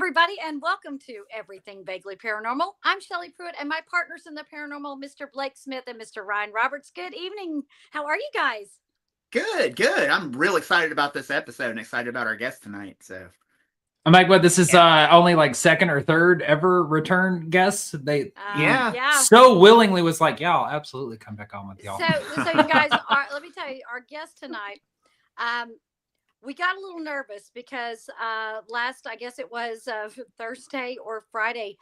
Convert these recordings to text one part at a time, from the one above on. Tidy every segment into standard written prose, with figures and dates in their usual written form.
everybody, and welcome to Everything Vaguely Paranormal. I'm Shelley Pruitt, and my partners in the paranormal, Mr. Blake Smith and Mr. Ryan Roberts. Good evening. How are you guys? Good, good. I'm real excited about this episode and excited about our guest tonight. So I'm like, what? This is only like second or third ever return guest. They so willingly was like, yeah, I'll absolutely come back on with y'all. So you guys are. Let me tell you, our guest tonight. We got a little nervous because last, I guess it was Thursday or Friday,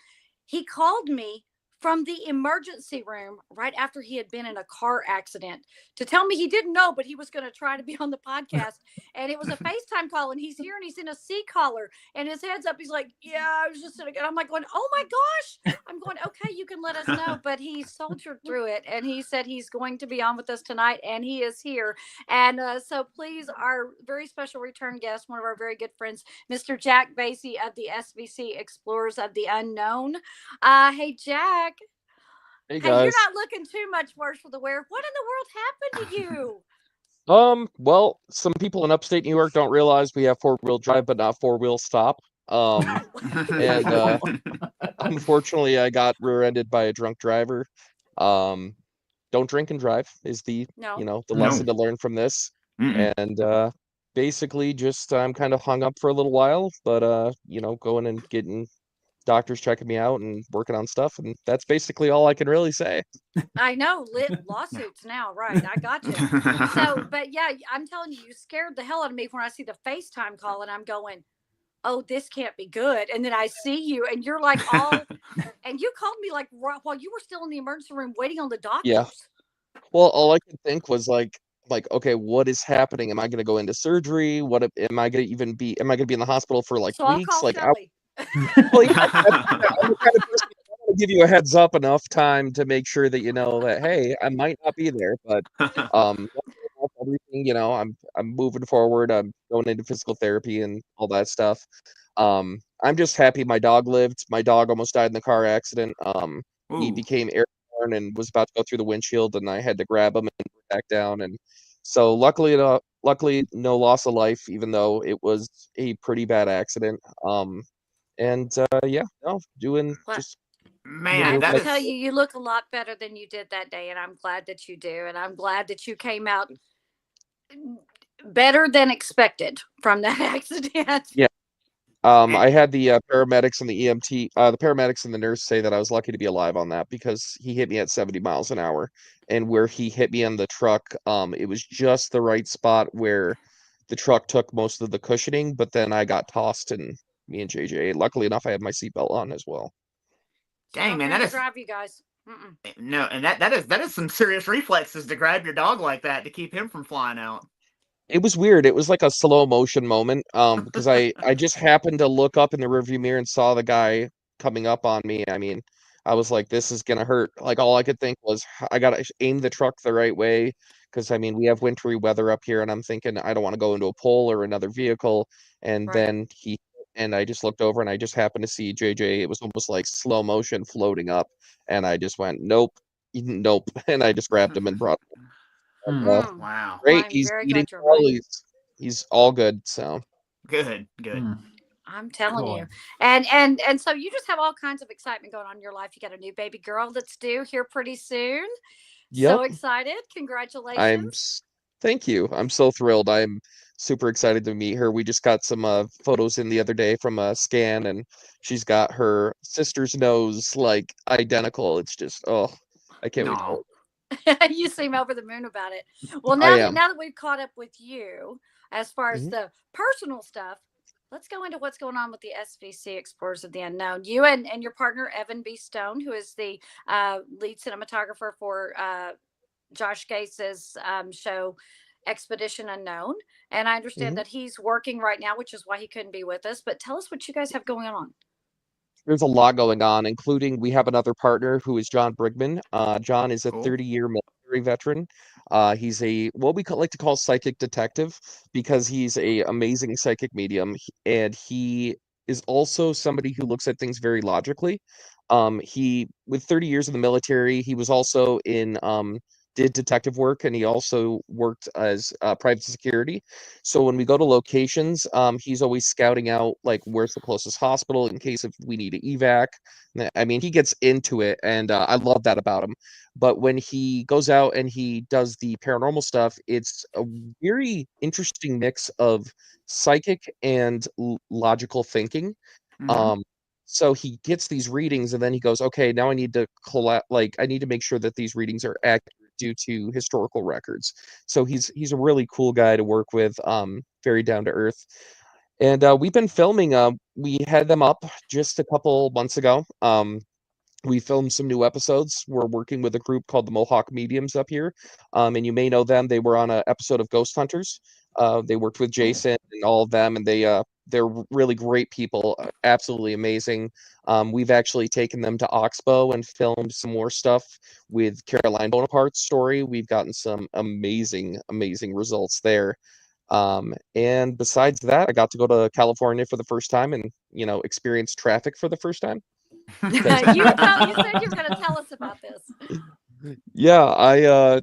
he called me from the emergency room right after he had been in a car accident to tell me he didn't know, but he was going to try to be on the podcast. And it was a FaceTime call, and he's here and he's in a C collar and his head's up. He's like, yeah, I was just sitting. And I'm like going, oh my gosh. I'm going, okay, you can let us know. But he soldiered through it, and he said he's going to be on with us tonight, and he is here. And so please, our very special return guest, one of our very good friends, Mr. Jack Vaisey of the SVC Explorers of the Unknown. Hey, Jack. Hey, guys. Hey, you're not looking too much worse for the wear. What in the world happened to you? Well, some people in upstate New York don't realize we have four-wheel drive, but not four-wheel stop. And unfortunately, I got rear-ended by a drunk driver. Don't drink and drive is the lesson to learn from this. And basically, just I'm kind of hung up for a little while, but going and getting doctors checking me out and working on stuff, and that's basically all I can really say. I know, lawsuits now, right? I got you. So, but yeah, I'm telling you, you scared the hell out of me when I see the FaceTime call, and I'm going, oh, this can't be good. And then I see you, and you're like all, and you called me like while you were still in the emergency room waiting on the doctors. Yeah. Well, all I could think was like, okay, what is happening? Am I going to go into surgery? What am I going to be in the hospital for like weeks? I'll call Shelley. Well, yeah, I'm the kind of person I want to give you a heads up enough time to make sure that you know that, hey, I might not be there, but everything, I'm moving forward. I'm going into physical therapy and all that stuff. I'm just happy my dog lived. My dog almost died in the car accident. He became airborne and was about to go through the windshield, and I had to grab him and put him back down. And so luckily, no loss of life, even though it was a pretty bad accident. Doing just. Man, I tell you, you look a lot better than you did that day, and I'm glad that you do, and I'm glad that you came out better than expected from that accident. Yeah. I had the paramedics and the EMT, the paramedics and the nurse say that I was lucky to be alive on that because he hit me at 70 miles an hour, and where he hit me on the truck, it was just the right spot where the truck took most of the cushioning, but then I got tossed, and me and JJ, luckily enough, I had my seatbelt on as well. Dang, man, that is drive you guys. No, and that is some serious reflexes to grab your dog like that to keep him from flying out. It was weird. It was like a slow motion moment, because I just happened to look up in the rearview mirror and saw the guy coming up on me. I mean, I was like, this is gonna hurt. Like, all I could think was I gotta aim the truck the right way, because I mean, we have wintry weather up here, and I'm thinking I don't want to go into a pole or another vehicle. And then I just looked over and I just happened to see JJ. It was almost like slow motion floating up, and I just went, nope, and I just grabbed him and brought him. Wow. Great. He's eating well. He's all good. So good. I'm telling you. And so you just have all kinds of excitement going on in your life. You got a new baby girl that's due here pretty soon. Yep. So excited. Congratulations. Thank you. I'm so thrilled. I'm super excited to meet her. We just got some photos in the other day from a scan, and she's got her sister's nose like identical. It's just, I can't wait. You seem over the moon about it. Well, now that we've caught up with you as far as the personal stuff, let's go into what's going on with the SVC Explorers of the Unknown. You and your partner, Evan B. Stone, who is the lead cinematographer for Josh Gase's show Expedition Unknown. And I understand that he's working right now, which is why he couldn't be with us. But tell us what you guys have going on. There's a lot going on, including we have another partner who is John Brigman. John is a 30-year military veteran. He's what we like to call psychic detective, because he's a amazing psychic medium, and he is also somebody who looks at things very logically. With 30 years in the military, he was also in did detective work, and he also worked as private security. So when we go to locations, he's always scouting out like where's the closest hospital in case if we need to evac. I mean, he gets into it, and I love that about him. But when he goes out and he does the paranormal stuff, it's a very interesting mix of psychic and logical thinking. Mhm. So he gets these readings, and then he goes, okay, now I need to I need to make sure that these readings are accurate due to historical records. So he's a really cool guy to work with, very down to earth. And we've been filming. We had them up just a couple months ago. We filmed some new episodes. We're working with a group called the Mohawk Mediums up here, and you may know them. They were on an episode of Ghost Hunters. They worked with Jason and all of them, and they're really great people, absolutely amazing. We've actually taken them to Oxbow and filmed some more stuff with Caroline Bonaparte's story. We've gotten some amazing, amazing results there. And besides that, I got to go to California for the first time and experience traffic for the first time. You said you were going to tell us about this. Yeah,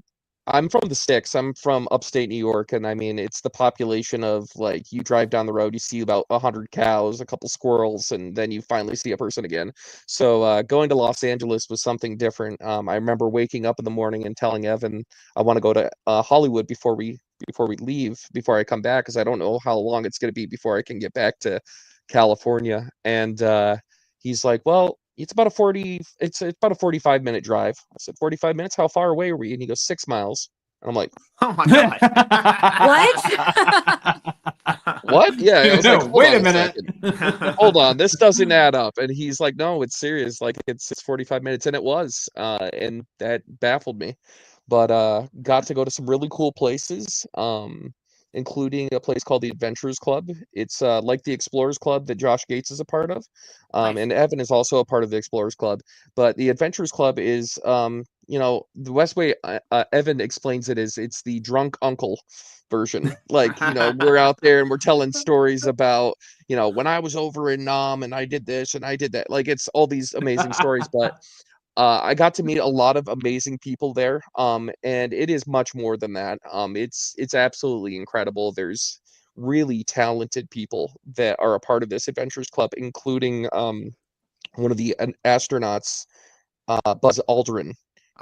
I'm from the sticks. I'm from upstate New York, and I mean it's the population of like you drive down the road, you see about 100 cows, a couple squirrels, and then you finally see a person again. So going to Los Angeles was something different. I remember waking up in the morning and telling Evan I want to go to Hollywood before we leave, before I come back, because I don't know how long it's going to be before I can get back to California. And he's like, well, it's about a 45-minute drive. I said, 45 minutes? How far away are we? And he goes, 6 miles. And I'm like, oh my god. What? Yeah, I was like, wait a minute. Hold on, this doesn't add up. And he's like, no, it's serious. Like it's 45 minutes, and it was. And that baffled me. But got to go to some really cool places. Including a place called the Adventurers Club. It's like the Explorers Club that Josh Gates is a part of. Nice. And Evan is also a part of the Explorers Club. But the Adventurers Club is, the best way Evan explains it is it's the drunk uncle version. Like, we're out there and we're telling stories about, when I was over in Nam and I did this and I did that. Like, it's all these amazing stories. But I got to meet a lot of amazing people there, and it is much more than that. It's absolutely incredible. There's really talented people that are a part of this Adventures Club, including one of the astronauts, Buzz Aldrin,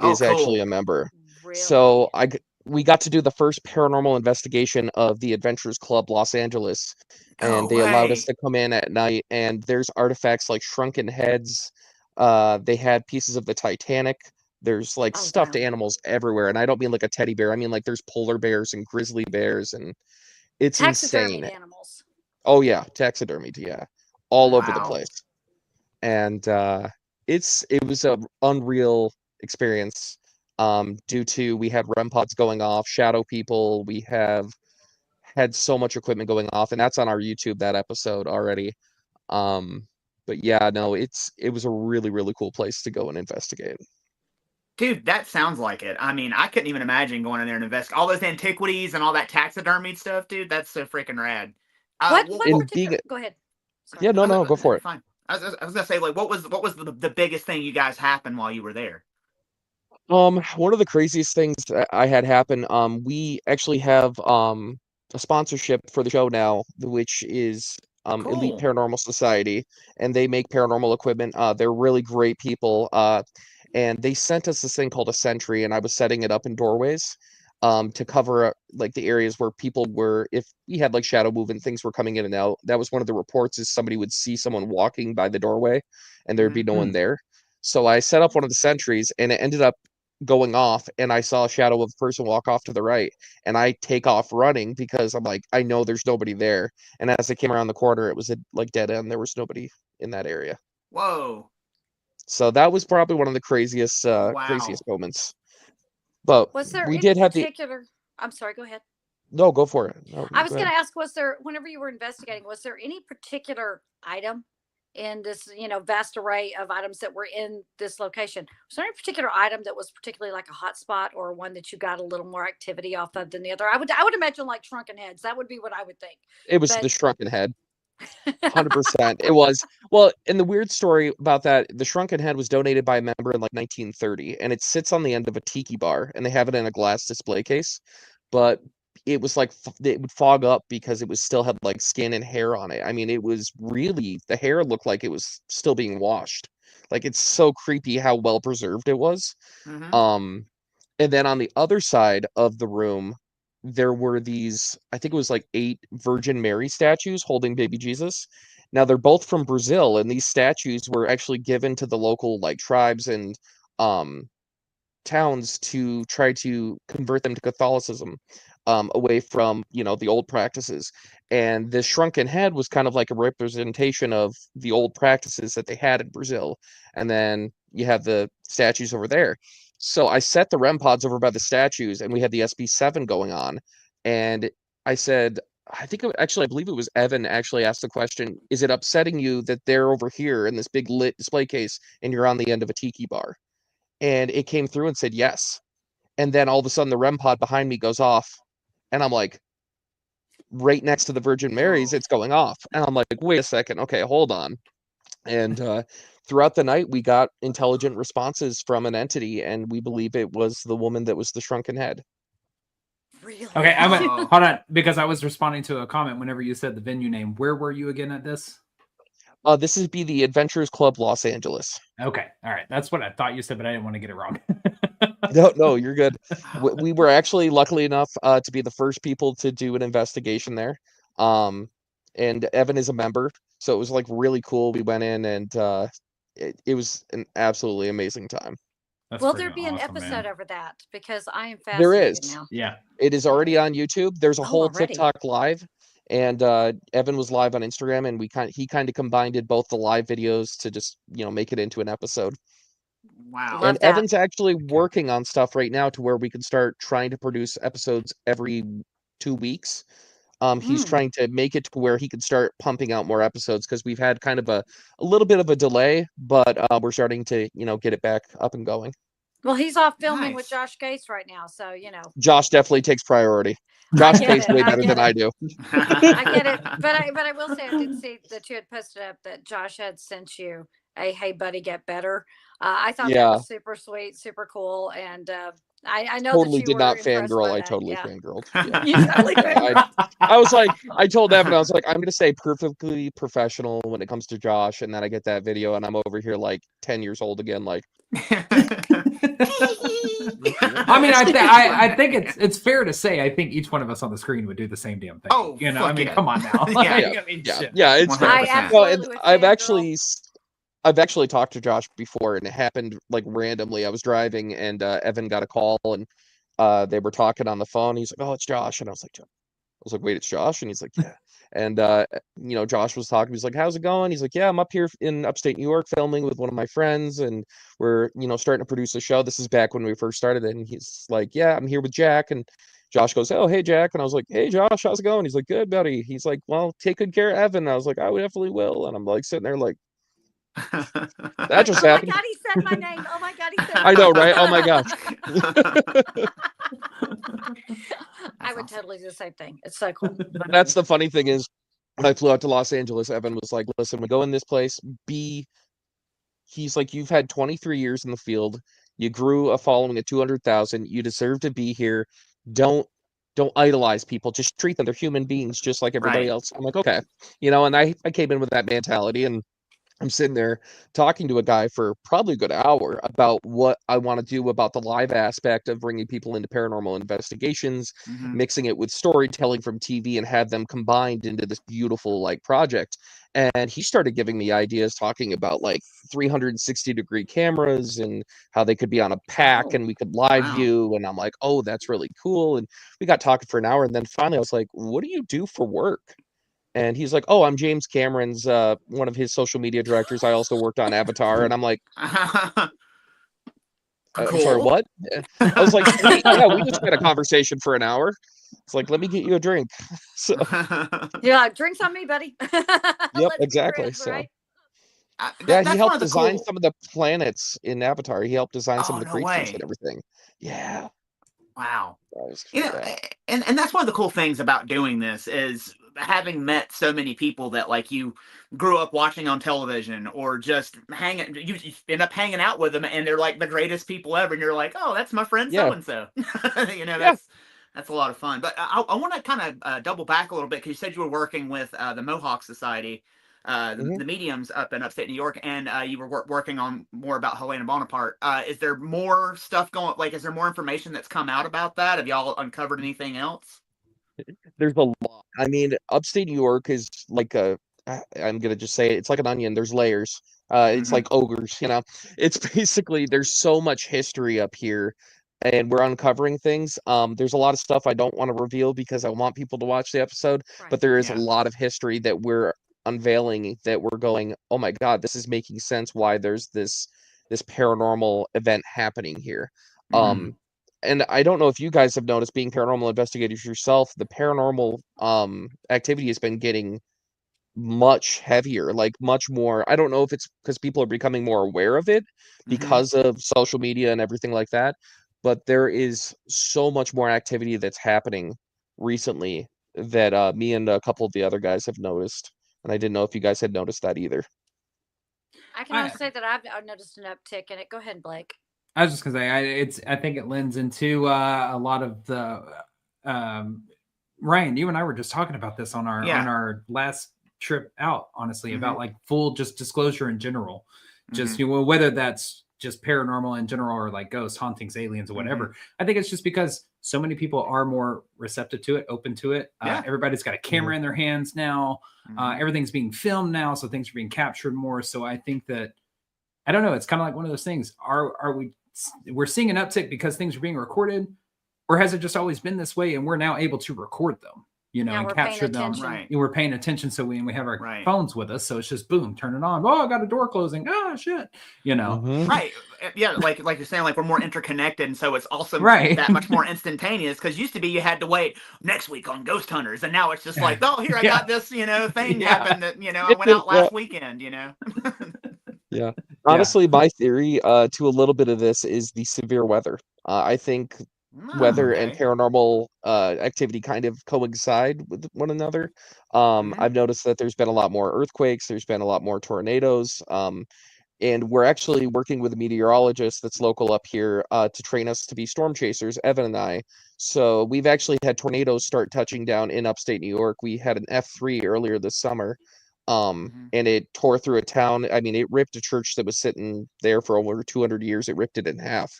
is actually a member. Really? So we got to do the first paranormal investigation of the Adventures Club Los Angeles, and they allowed us to come in at night. And there's artifacts like shrunken heads. They had pieces of the Titanic. There's like stuffed animals everywhere, and I don't mean like a teddy bear. I mean like there's polar bears and grizzly bears, and it's insane. Animals. Oh yeah, taxidermied, yeah, all over the place. And it was a unreal experience. Due to we had REM pods going off, shadow people. We have had so much equipment going off, and that's on our YouTube, that episode already. But yeah, no, it was a really, really cool place to go and investigate. Dude, that sounds like it. I mean, I couldn't even imagine going in there and investigate all those antiquities and all that taxidermy stuff, dude. That's so freaking rad. Go ahead. Sorry. Yeah, no, go for it. Fine. I was gonna say, like, what was the biggest thing you guys happened while you were there? One of the craziest things that I had happen, we actually have a sponsorship for the show now, which is Elite Paranormal Society, and they make paranormal equipment. They're really great people. And they sent us this thing called a sentry, and I was setting it up in doorways to cover like the areas where people were, if we had like shadow movement, things were coming in and out. That was one of the reports, is somebody would see someone walking by the doorway and there'd be no one there. So I set up one of the sentries, and it ended up going off, and I saw a shadow of a person walk off to the right, and I take off running because I'm like, I know there's nobody there. And as I came around the corner, it was a like dead end. There was nobody in that area. Whoa. So that was probably one of the craziest moments. But was there we did have particular I'm sorry, go ahead. No, go for it. No, I was going to ask, was there, whenever you were investigating, was there any particular item in this, vast array of items that were in this location? Was there any particular item that was particularly like a hot spot, or one that you got a little more activity off of than the other? I would imagine like shrunken heads. That would be what I would think. It was the shrunken head. 100%. It was. Well, and the weird story about that, the shrunken head was donated by a member in like 1930, and it sits on the end of a tiki bar, and they have it in a glass display case. But it was like it would fog up because it was still had like skin and hair on it. I mean, it was really, the hair looked like it was still being washed. Like, it's so creepy how well preserved it was. And then on the other side of the room, there were these, I think it was like 8 Virgin Mary statues holding baby Jesus. Now they're both from Brazil, and these statues were actually given to the local like tribes and um towns to try to convert them to Catholicism, away from, the old practices. And this shrunken head was kind of like a representation of the old practices that they had in Brazil. And then you have the statues over there. So I set the REM pods over by the statues, and we had the SB7 going on. And I said, I believe it was Evan actually asked the question, is it upsetting you that they're over here in this big lit display case and you're on the end of a tiki bar? And it came through and said yes. And then all of a sudden the REM pod behind me goes off, and I'm like, right next to the Virgin Marys, it's going off. And I'm like, wait a second, okay, hold on. And throughout the night, we got intelligent responses from an entity, and we believe it was the woman that was the shrunken head. Really? Okay, hold on, because I was responding to a comment whenever you said the venue name. Where were you again at this? This would be the Adventurers Club Los Angeles. Okay, all right. That's what I thought you said, but I didn't want to get it wrong. No, you're good. We were actually lucky enough to be the first people to do an investigation there. And Evan is a member, so it was like really cool. We went in, and it was an absolutely amazing time. Will there be an episode over that? Because I am There fascinated is. now. Yeah. It is already on YouTube. There's a whole already? TikTok live, and Evan was live on Instagram, and he kind of combined both the live videos to just, make it into an episode. Wow. And Evan's actually working on stuff right now to where we can start trying to produce episodes every 2 weeks. He's trying to make it to where he can start pumping out more episodes, because we've had kind of a little bit of a delay, but we're starting to, get it back up and going. Well, he's off filming with Josh Gase right now, so Josh definitely takes priority. Josh Gase way better than I do. I get it, but I will say I did see that you had posted up that Josh had sent you a "Hey buddy, get better." I thought that was super sweet, super cool, and I know totally that you did were not impressed fangirl. by I that. totally Yeah. fangirled. Yeah. You totally fangirled. I was like, I told Evan, I was like, I'm going to stay perfectly professional when it comes to Josh, and then I get that video, and I'm over here like 10 years old again, like. I mean, I think it's fair to say I think each one of us on the screen would do the same damn thing. Oh, I mean, come on now. It's fair. I've actually talked to Josh before, and it happened like randomly. I was driving, and Evan got a call, and they were talking on the phone. He's like, "Oh, it's Josh," and I was like, "Wait, it's Josh?" And he's like, "Yeah." And Josh was talking. He's like, "How's it going?" He's like, "Yeah, I'm up here in upstate New York filming with one of my friends, and we're starting to produce a show." This is back when we first started, and he's like, "Yeah, I'm here with Jack." And Josh goes, "Oh, hey, Jack." And I was like, "Hey, Josh, how's it going?" He's like, "Good, buddy." He's like, "Well, take good care of Evan." And I was like, "I definitely will." And I'm like sitting there like, that just happened. Oh my God, he said my name. Oh my God, he said I know, right? Oh my gosh. I would totally do the same thing. It's so cool. That's the funny thing is, when I flew out to Los Angeles, Evan was like, "Listen, we go in this place, he's like, you've had 23 years in the field. You grew a following of 200,000. You deserve to be here. Don't idolize people. Just treat them. They're human beings, just like everybody else." I'm like, okay. And I came in with that mentality, and I'm sitting there talking to a guy for probably a good hour about what I want to do about the live aspect of bringing people into paranormal investigations, mixing it with storytelling from TV, and have them combined into this beautiful like project. And he started giving me ideas, talking about like 360-degree cameras and how they could be on a pack and we could live view. And I'm like, oh, that's really cool. And we got talking for an hour. And then finally I was like, "What do you do for work?" And he's like, "Oh, I'm James Cameron's one of his social media directors. I also worked on Avatar." And I'm like, Cool. I'm sorry, what? I was like, we just had a conversation for an hour. It's like, let me get you a drink. So, yeah, drinks on me, buddy. Yep, exactly. Friends, so, right? he helped design some of the planets in Avatar. He helped design some of the creatures and everything. Yeah. Wow. And that's one of the cool things about doing this is having met so many people that like you grew up watching on television or just you end up hanging out with them and they're like the greatest people ever, and you're like, oh, that's my friend so and so. That's a lot of fun. But I want to kind of double back a little bit because you said you were working with the Mohawk Society, the mediums up in upstate New York, and you were working on more about Helena Bonaparte. Is there more stuff going? Like, is there more information that's come out about that? Have y'all uncovered anything else? There's a lot. I mean, upstate New York is like I'm gonna just say it, it's like an onion. There's layers. It's like ogres, you know. It's basically there's so much history up here, and we're uncovering things. There's a lot of stuff I don't want to reveal because I want people to watch the episode, but there is a lot of history that we're unveiling that we're going, oh my God, this is making sense why there's this paranormal event happening here. And I don't know if you guys have noticed, being paranormal investigators yourself, the paranormal activity has been getting much heavier, like much more. I don't know if it's because people are becoming more aware of it because of social media and everything like that, but there is so much more activity that's happening recently that me and a couple of the other guys have noticed. And I didn't know if you guys had noticed that either. I can only say that I've noticed an uptick in it. Go ahead, Blake. I was just gonna say, I think it lends into a lot of the Ryan, you and I were just talking about this on our last trip out, honestly, about like full just disclosure in general, just whether that's just paranormal in general or like ghosts, hauntings, aliens, or whatever. I think it's just because so many people are more receptive to it, open to it. Everybody's got a camera in their hands now. Everything's being filmed now, so things are being captured more. So I think that, I don't know, it's kind of like one of those things. We're seeing an uptick because things are being recorded, or has it just always been this way and we're now able to record them, and capture them? We're paying attention, so we have our phones with us, so it's just boom, turn it on. Oh, I got a door closing. Oh shit, Right. Yeah, like you're saying, like we're more interconnected, and so it's also that much more instantaneous. Because used to be you had to wait next week on Ghost Hunters, and now it's just like, oh, here I got this, thing happened that I went out last weekend, Yeah. Honestly, my theory to a little bit of this is the severe weather. I think weather and paranormal activity kind of coincide with one another. I've noticed that there's been a lot more earthquakes, there's been a lot more tornadoes, and we're actually working with a meteorologist that's local up here to train us to be storm chasers, Evan and I. So we've actually had tornadoes start touching down in upstate New York. We had an F3 earlier this summer. And it tore through a town. I mean, it ripped a church that was sitting there for over 200 years. It ripped it in half.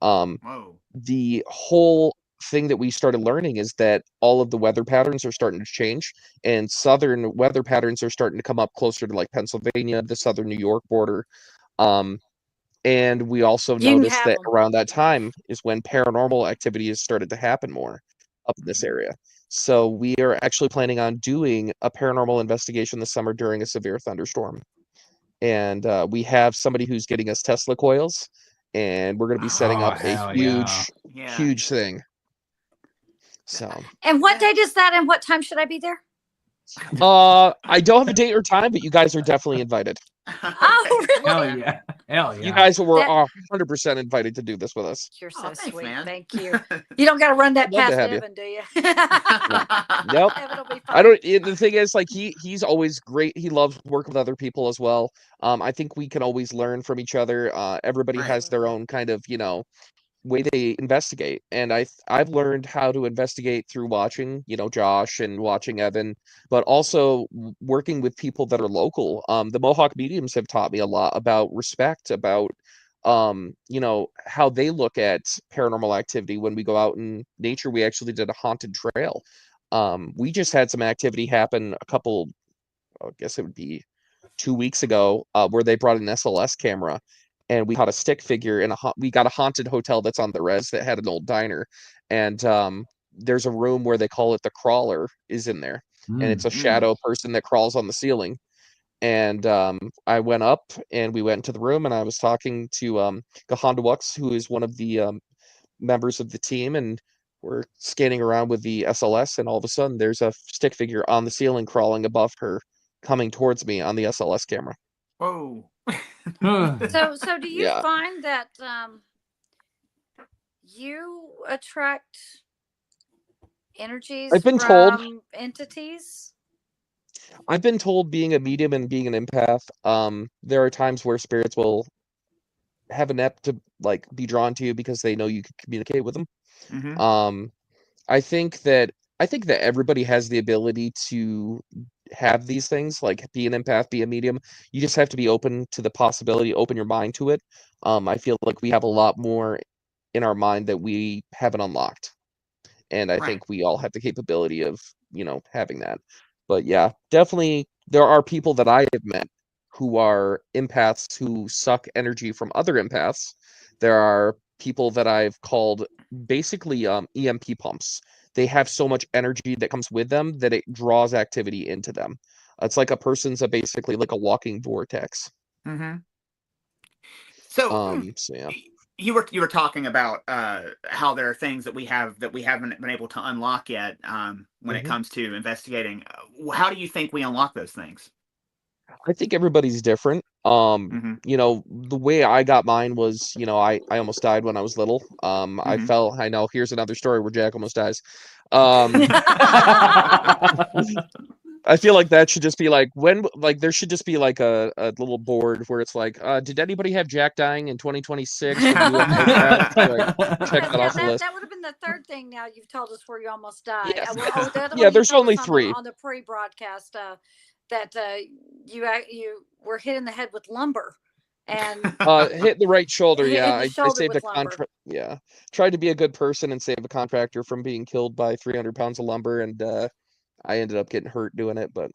The whole thing that we started learning is that all of the weather patterns are starting to change, and southern weather patterns are starting to come up closer to like Pennsylvania, the southern New York border. And we also noticed that around that time is when paranormal activity has started to happen more up in this area. So we are actually planning on doing a paranormal investigation this summer during a severe thunderstorm. And we have somebody who's getting us Tesla coils, and we're going to be setting up a huge thing. So. And what date is that, and what time should I be there? I don't have a date or time, but you guys are definitely invited. Oh, really? Hell yeah. You guys were 100% invited to do this with us. You're so sweet. Man. Thank you. You don't got to run that past Evan, do you? Nope. I don't. The thing is, like, he's always great. He loves working with other people as well. I think we can always learn from each other. Everybody has their own kind of, way they investigate, and I've learned how to investigate through watching Josh and watching Evan, but also working with people that are local. The Mohawk mediums have taught me a lot about respect, about how they look at paranormal activity. When we go out in nature, we actually did a haunted trail. We just had some activity happen I guess it would be 2 weeks ago, where they brought an SLS camera, and we caught a stick figure we got a haunted hotel that's on the res that had an old diner. And there's a room where they call it the crawler is in there. And it's a shadow person that crawls on the ceiling. And I went up and we went into the room, and I was talking to Gahandawux, who is one of the members of the team. And we're scanning around with the SLS, and all of a sudden there's a stick figure on the ceiling crawling above her, coming towards me on the SLS camera. Whoa. So do you find that you attract energies I've been told entities? I've been told being a medium and being an empath, there are times where spirits will have an ep to like be drawn to you because they know you can communicate with them. Mm-hmm. I think that everybody has the ability to have these things, like be an empath, be a medium. You just have to be open to the possibility, open your mind to it. I feel like we have a lot more in our mind that we haven't unlocked. And I Right. think we all have the capability of, having that. But yeah, definitely there are people that I have met who are empaths who suck energy from other empaths. There are people that I've called basically EMP pumps. They have so much energy that comes with them that it draws activity into them. It's like a person's basically like a walking vortex. Mm-hmm. So So yeah. you were talking about how there are things that we haven't been able to unlock yet when it comes to investigating. How do you think we unlock those things? I think everybody's different. The way I got mine was, I almost died when I was little. I know here's another story where Jack almost dies. I feel like that should just be like there should just be like a little board where it's like, did anybody have Jack dying in 2026? Check that off the list. That would have been the third thing now you've told us where you almost died. Yes. The other Yeah, one there's only on 3. On the pre-broadcast that you were hit in the head with lumber. And hit the right shoulder. Yeah, I saved a contract. Yeah, tried to be a good person and save a contractor from being killed by 300 pounds of lumber, and I ended up getting hurt doing it. But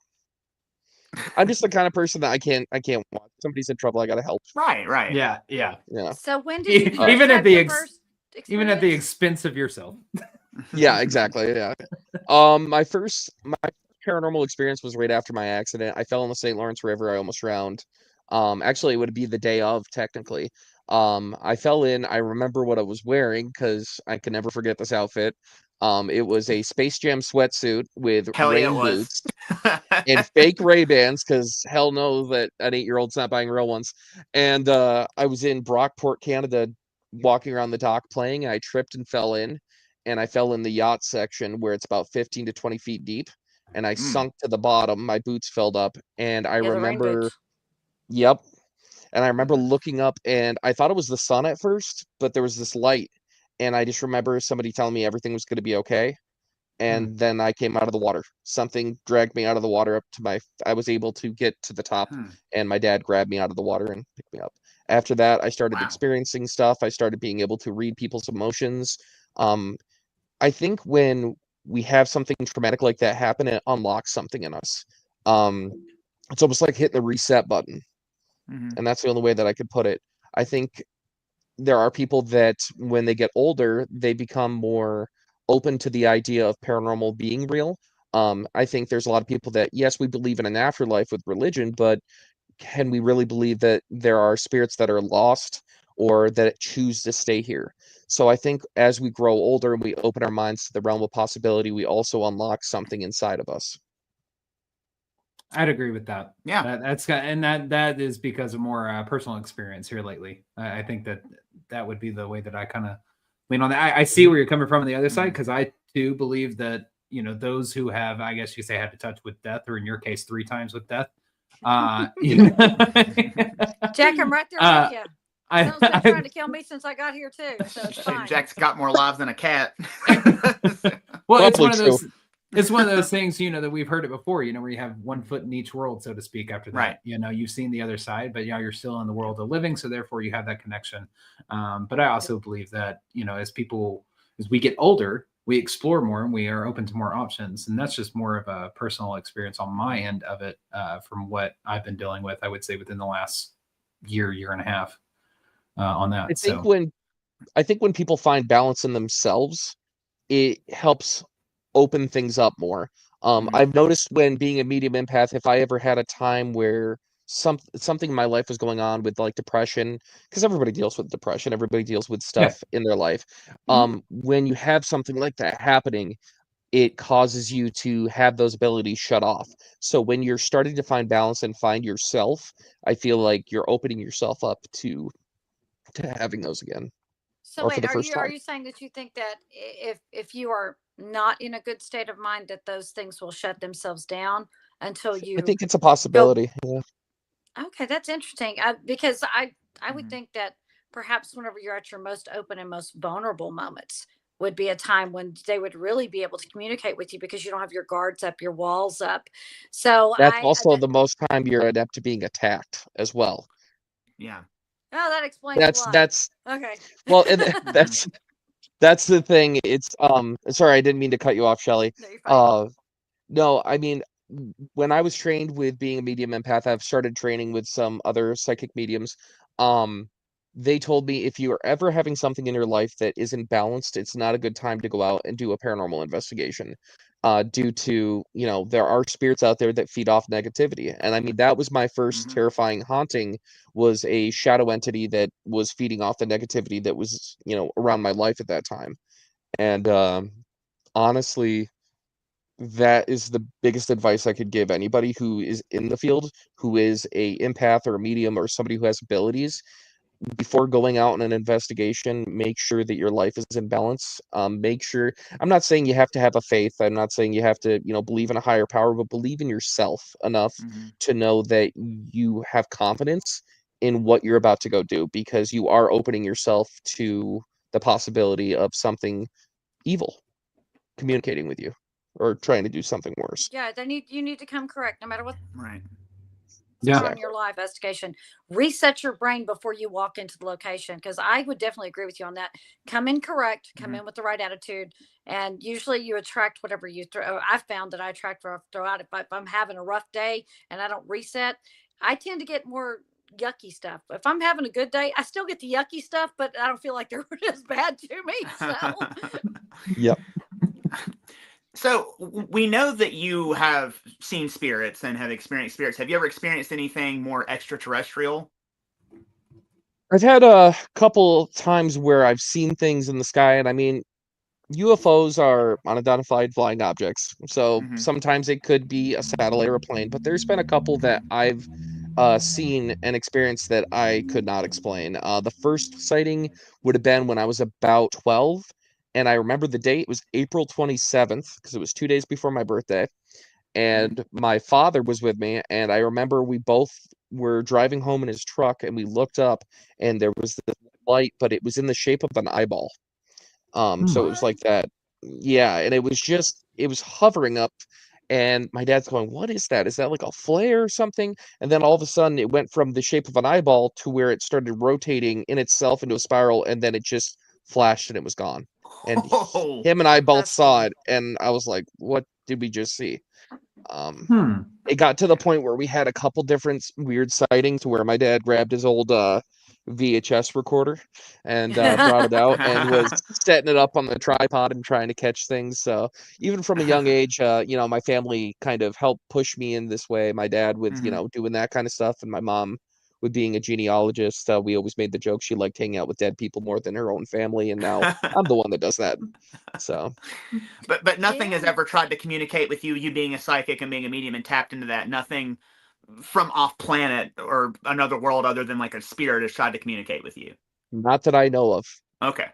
I'm just the kind of person that I can't watch. Somebody's in trouble, I gotta help. Right. Yeah. So when did you even at the first even at the expense of yourself? Yeah, exactly. Yeah. My paranormal experience was right after my accident. I fell in the St. Lawrence River. I almost drowned. Actually, it would be the day of, technically. I fell in. I remember what I was wearing because I can never forget this outfit. It was a Space Jam sweatsuit with rain boots and fake Ray-Bans because hell no that an 8-year-old's not buying real ones. And I was in Brockport, Canada, walking around the dock playing, and I tripped and fell in. And I fell in the yacht section where it's about 15 to 20 feet deep. And I sunk to the bottom. My boots filled up. And I remember, yep. And I remember looking up and I thought it was the sun at first, but there was this light. And I just remember somebody telling me everything was going to be okay. And then I came out of the water. Something dragged me out of the water up to I was able to get to the top, and my dad grabbed me out of the water and picked me up. After that, I started experiencing stuff. I started being able to read people's emotions. I think when we have something traumatic like that happen, it unlocks something in us. It's almost like hitting the reset button. And that's the only way that I could put it. I think there are people that when they get older, they become more open to the idea of paranormal being real. I think there's a lot of people that, yes, we believe in an afterlife with religion, but can we really believe that there are spirits that are lost or that choose to stay here? So I think as we grow older and we open our minds to the realm of possibility, we also unlock something inside of us. I'd agree with that. Yeah, that is because of more personal experience here lately. I think that would be the way that I kind of lean on that. I see where you're coming from on the other side, because I too believe that those who have, I guess you say, had to touch with death, or in your case 3 times with death. Jack, I'm right there with you. Someone's been trying to kill me since I got here too. So it's fine. Jack's got more lives than a cat. Well, it's one of those. It's one of those things, that we've heard it before, where you have one foot in each world, so to speak, after that. Right. You've seen the other side, but you're still in the world of living. So therefore you have that connection. But I also believe that, as we get older, we explore more and we are open to more options. And that's just more of a personal experience on my end of it, from what I've been dealing with, I would say within the last year and a half on that. I think when people find balance in themselves, it helps open things up more. I've noticed when being a medium empath, if I ever had a time where something in my life was going on with like depression, because everybody deals with depression, everybody deals with stuff in their life. When you have something like that happening, it causes you to have those abilities shut off. So when you're starting to find balance and find yourself, I feel like you're opening yourself up to having those again. So wait, are you saying that you think that if you are not in a good state of mind, that those things will shut themselves down? until you. I think it's a possibility. Yeah. Okay, that's interesting. Because I would think that perhaps whenever you're at your most open and most vulnerable moments would be a time when they would really be able to communicate with you because you don't have your guards up, your walls up. So That's also the most time you're adept to being attacked as well. Yeah. Oh, that explains a lot. That's okay. Well, and that's the thing. It's sorry, I didn't mean to cut you off, Shelly. No, you're fine. No, I mean, when I was trained with being a medium empath, I've started training with some other psychic mediums. They told me if you are ever having something in your life that isn't balanced, it's not a good time to go out and do a paranormal investigation. Due to, there are spirits out there that feed off negativity. And I mean, that was my first terrifying haunting, was a shadow entity that was feeding off the negativity that was, around my life at that time. And honestly, that is the biggest advice I could give anybody who is in the field, who is a empath or a medium or somebody who has abilities. Before going out on an investigation, make sure that your life is in balance. Make sure, I'm not saying you have to have a faith. I'm not saying you have to, believe in a higher power, but believe in yourself enough to know that you have confidence in what you're about to go do, because you are opening yourself to the possibility of something evil communicating with you or trying to do something worse. Yeah, you need to come correct no matter what. Right. Yeah. On your live investigation, reset your brain before you walk into the location, because I would definitely agree with you on that. Come in correct, come in with the right attitude, and usually you attract whatever you throw. I've found that I attract what I throw out. If I'm having a rough day and I don't reset, I tend to get more yucky stuff. If I'm having a good day, I still get the yucky stuff, but I don't feel like they're as bad to me. So Yep. So we know that you have seen spirits and have experienced spirits. Have you ever experienced anything more extraterrestrial? I've had a couple times where I've seen things in the sky, and I mean, UFOs are unidentified flying objects. So sometimes it could be a satellite or a plane, but there's been a couple that I've seen and experienced that I could not explain. The first sighting would have been when I was about 12. And I remember the date. It was April 27th, because it was 2 days before my birthday. And my father was with me. And I remember we both were driving home in his truck, and we looked up, and there was this light, but it was in the shape of an eyeball. So it was like that. Yeah. And it was hovering up. And my dad's going, "What is that? Is that like a flare or something?" And then all of a sudden it went from the shape of an eyeball to where it started rotating in itself into a spiral. And then it just flashed and it was gone. And him and I both saw it, and I was like, "What did we just see?" It got to the point where we had a couple different weird sightings where my dad grabbed his old VHS recorder and brought it out and was setting it up on the tripod and trying to catch things. So even from a young age, my family kind of helped push me in this way. My dad with, doing that kind of stuff, and my mom with being a genealogist. We always made the joke she liked hanging out with dead people more than her own family, and now I'm the one that does that. So, but nothing has ever tried to communicate with you. You being a psychic and being a medium and tapped into that. Nothing from off planet or another world other than like a spirit has tried to communicate with you. Not that I know of. Okay.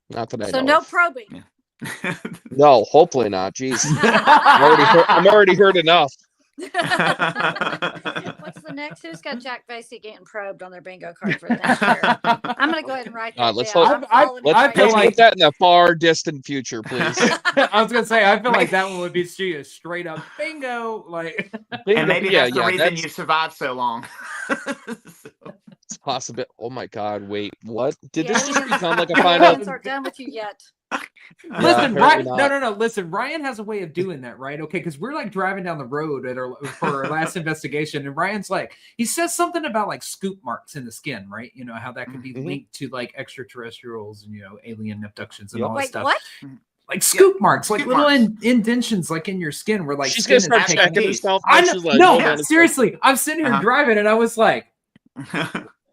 Not that I know. So no of. probing. Yeah. No, hopefully not. Jeez, I'm already heard enough. What's the next? Who's got Jack Vaisey getting probed on their bingo card for next year? I'm going to go ahead and write that let's down. Let's put that in the far distant future, please. I was going to say, I feel like that one would be straight up bingo. Like, bingo. And maybe that's the reason you survived so long. It's possible. Oh my God! Wait, what? Did this just aliens, become like a aliens aren't done with you yet. Listen, Ryan. No. Listen, Ryan has a way of doing that, right? Okay, because we're like driving down the road for our last investigation, and Ryan's like, he says something about like scoop marks in the skin, right? You know how that could be linked to like extraterrestrials and alien abductions and all that stuff. What? Like scoop marks, like little indentions, like in your skin, where like she's gonna start checking herself. I know. Like, no, seriously, I'm sitting here driving, and I was like.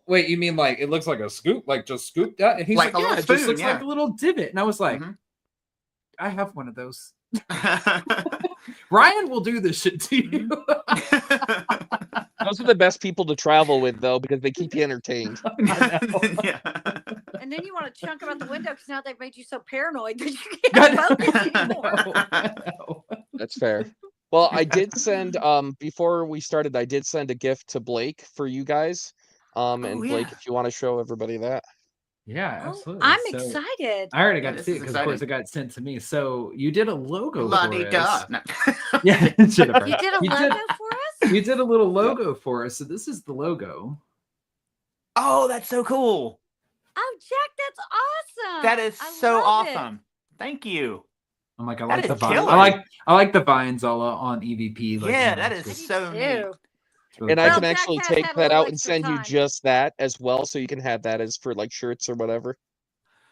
Wait, you mean like it looks like a scoop, like just scooped out? And he's like, yeah, it just looks like a little divot. And I was like, I have one of those. Ryan will do this shit to you. Those are the best people to travel with, though, because they keep you entertained. Yeah. And then you want to chunk them out the window because now they've made you so paranoid that you can't focus anymore. That's fair. Well, I did send before we started, I did send a gift to Blake for you guys. Oh And yeah. Blake, if you want to show everybody that. Yeah, Oh, absolutely. I'm So excited. I already Yeah, got to this see it is because, of course, it exciting. got sent to me. So you did a logo La for di us. da. No. Yeah, shut up, You Brian. did a logo for us? You did a little Yep. logo for us. So this is the logo. Oh, that's so cool. Oh, Jack, that's awesome. That is I so love it. awesome. Thank you. I'm like, I That like is the vine. killer. I like the vines all on EVP. Like, Yeah, you know, that it's is just- so I do neat. too. it's really And I cool. can Jack actually has take had a that little out and extra send you time. just that as well, so you can have that as for like shirts or whatever.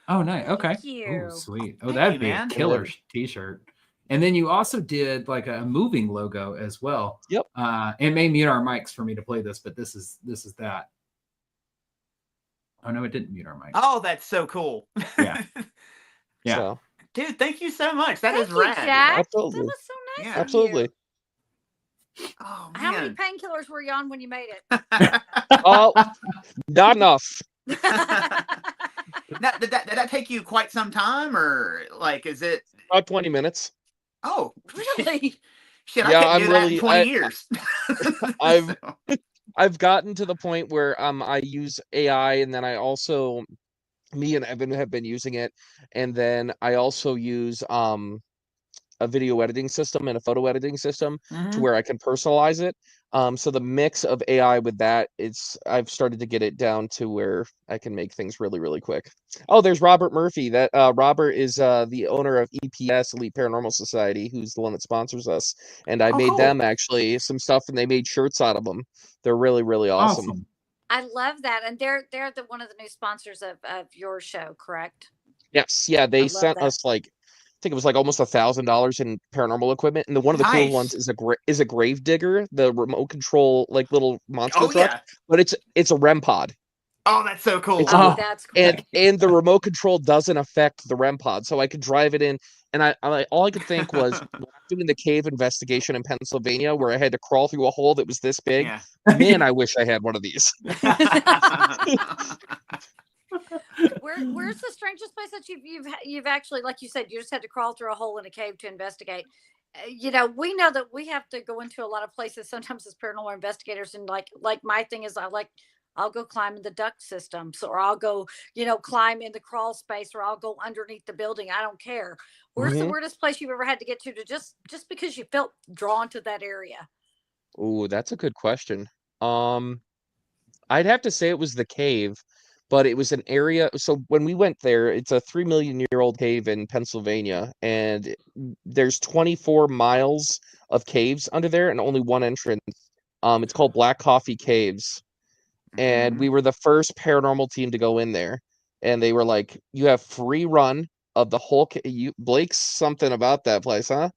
Oh, nice. Okay. Thank you. Oh, sweet. Oh, Thank that'd you, be man. a killer t-shirt. And then you also did like a moving logo as well. Yep. It may mute our mics for me to play this, but this is that. Oh no, it didn't mute our mics. Oh, that's so cool. Yeah. Yeah. So, Dude, thank you so much. That Thank is you, rad. Jack. Absolutely. That was so nice Yeah. of absolutely. you. Oh How many man. painkillers were you on when you made it? Not enough. Now, did that take you quite some time, or like is it? About 20 minutes. Oh, Really? shit! Yeah, I couldn't I'm do that in really- 20 years. I've- So- I've gotten to the point where I use AI, and then I also, me and Evan have been using it, and then I also use a video editing system and a photo editing system to Mhm. where I can personalize it. So the mix of AI with that, I've started to get it down to where I can make things really, really quick. Oh, there's Robert Murphy. That Robert is the owner of EPS, Elite Paranormal Society, who's the one that sponsors us. And I Oh, made cool. them actually some stuff, and they made shirts out of them. They're really, really awesome. I love that. And they're one of the new sponsors of your show, correct? Yes, yeah, they love sent that. us like, I think it was like almost $1,000 in paranormal equipment, and one of the cool Nice. ones is a grave digger, the remote control like little monster Oh truck, yeah. but it's a REM pod, Oh, that's so cool. It's Oh, Oh. that's cool. and the remote control doesn't affect the REM pod, so I could drive it in. And I all I could think was when I was doing the cave investigation in Pennsylvania, where I had to crawl through a hole that was this big. Yeah. Man, I wish I had one of these. Where's the strangest place that you've actually, like you said, you just had to crawl through a hole in a cave to investigate? You know, we know that we have to go into a lot of places sometimes as paranormal investigators, and like my thing is I'll go climb in the duct systems, or I'll go, climb in the crawl space, or I'll go underneath the building. I don't care. Where's the weirdest place you've ever had to get to just because you felt drawn to that area? Ooh, that's a good question. I'd have to say it was the cave, but it was an area. So when we went there, it's a 3 million-year-old cave in Pennsylvania, and there's 24 miles of caves under there and only one entrance. It's called Black Coffee Caves, and Mhm. we were the first paranormal team to go in there, and they were like, "You have free run of the whole." Blake's something about that place, huh?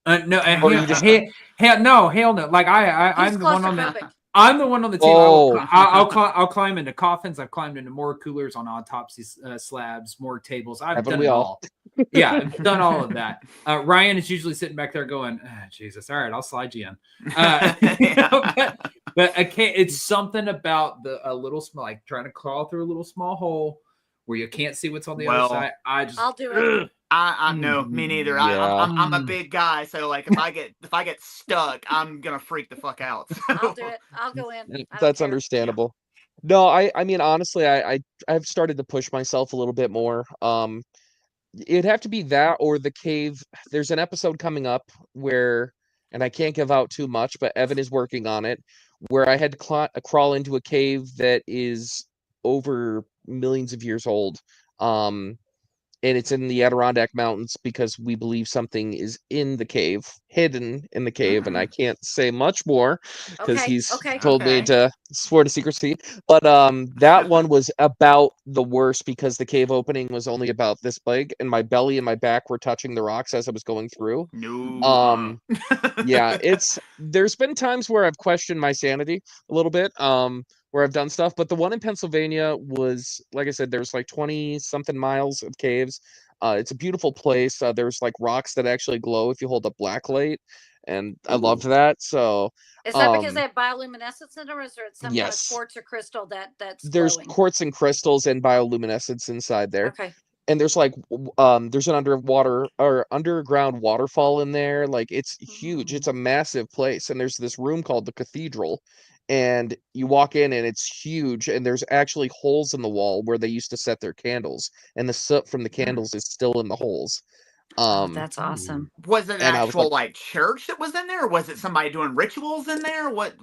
No, Or you just- hell no. Like He's I'm the one on the claustrophobic. I'm the one on the team. Oh. I'll climb into coffins. I've climbed into more coolers on autopsy slabs, more tables. I've Haven't done we it all? all. Yeah, I've done all of that. Ryan is usually sitting back there going, Jesus, all right, I'll slide you in. But it's something about a little small, like trying to crawl through a little small hole where you can't see what's on the other side. I'll do it. I no, me neither. Yeah. I'm a big guy, so like if I get stuck, I'm gonna freak the fuck out. So. I'll do it. I'll go in. I don't That's care. understandable. No, I mean honestly, I've started to push myself a little bit more. It'd have to be that or the cave. There's an episode coming up where, and I can't give out too much, but Evan is working on it, where I had to crawl into a cave that is over millions of years old. And it's in the Adirondack Mountains because we believe something is in the cave, hidden in the cave, and I can't say much more because Okay, he's okay. told me Okay. to swear to secrecy. But that one was about the worst because the cave opening was only about this big, and my belly and my back were touching the rocks as I was going through. No. Yeah, there's been times where I've questioned my sanity a little bit. Where I've done stuff, but the one in Pennsylvania was, like I said, there's like 20 something miles of caves. It's a beautiful place. There's like rocks that actually glow if you hold a black light, and I loved that. So Is that because they have bioluminescence in them, or is there some kind of yes. quartz or crystal that's There's glowing? quartz and crystals and bioluminescence inside there. Okay. and there's like there's an underground waterfall in there. Like, it's huge. It's a massive place, and there's this room called the cathedral, and you walk in and it's huge, and there's actually holes in the wall where they used to set their candles, and the soot from the candles is still in the holes. Oh, that's awesome. Was it an And I was actual like, church that was in there, or was it somebody doing rituals in there? What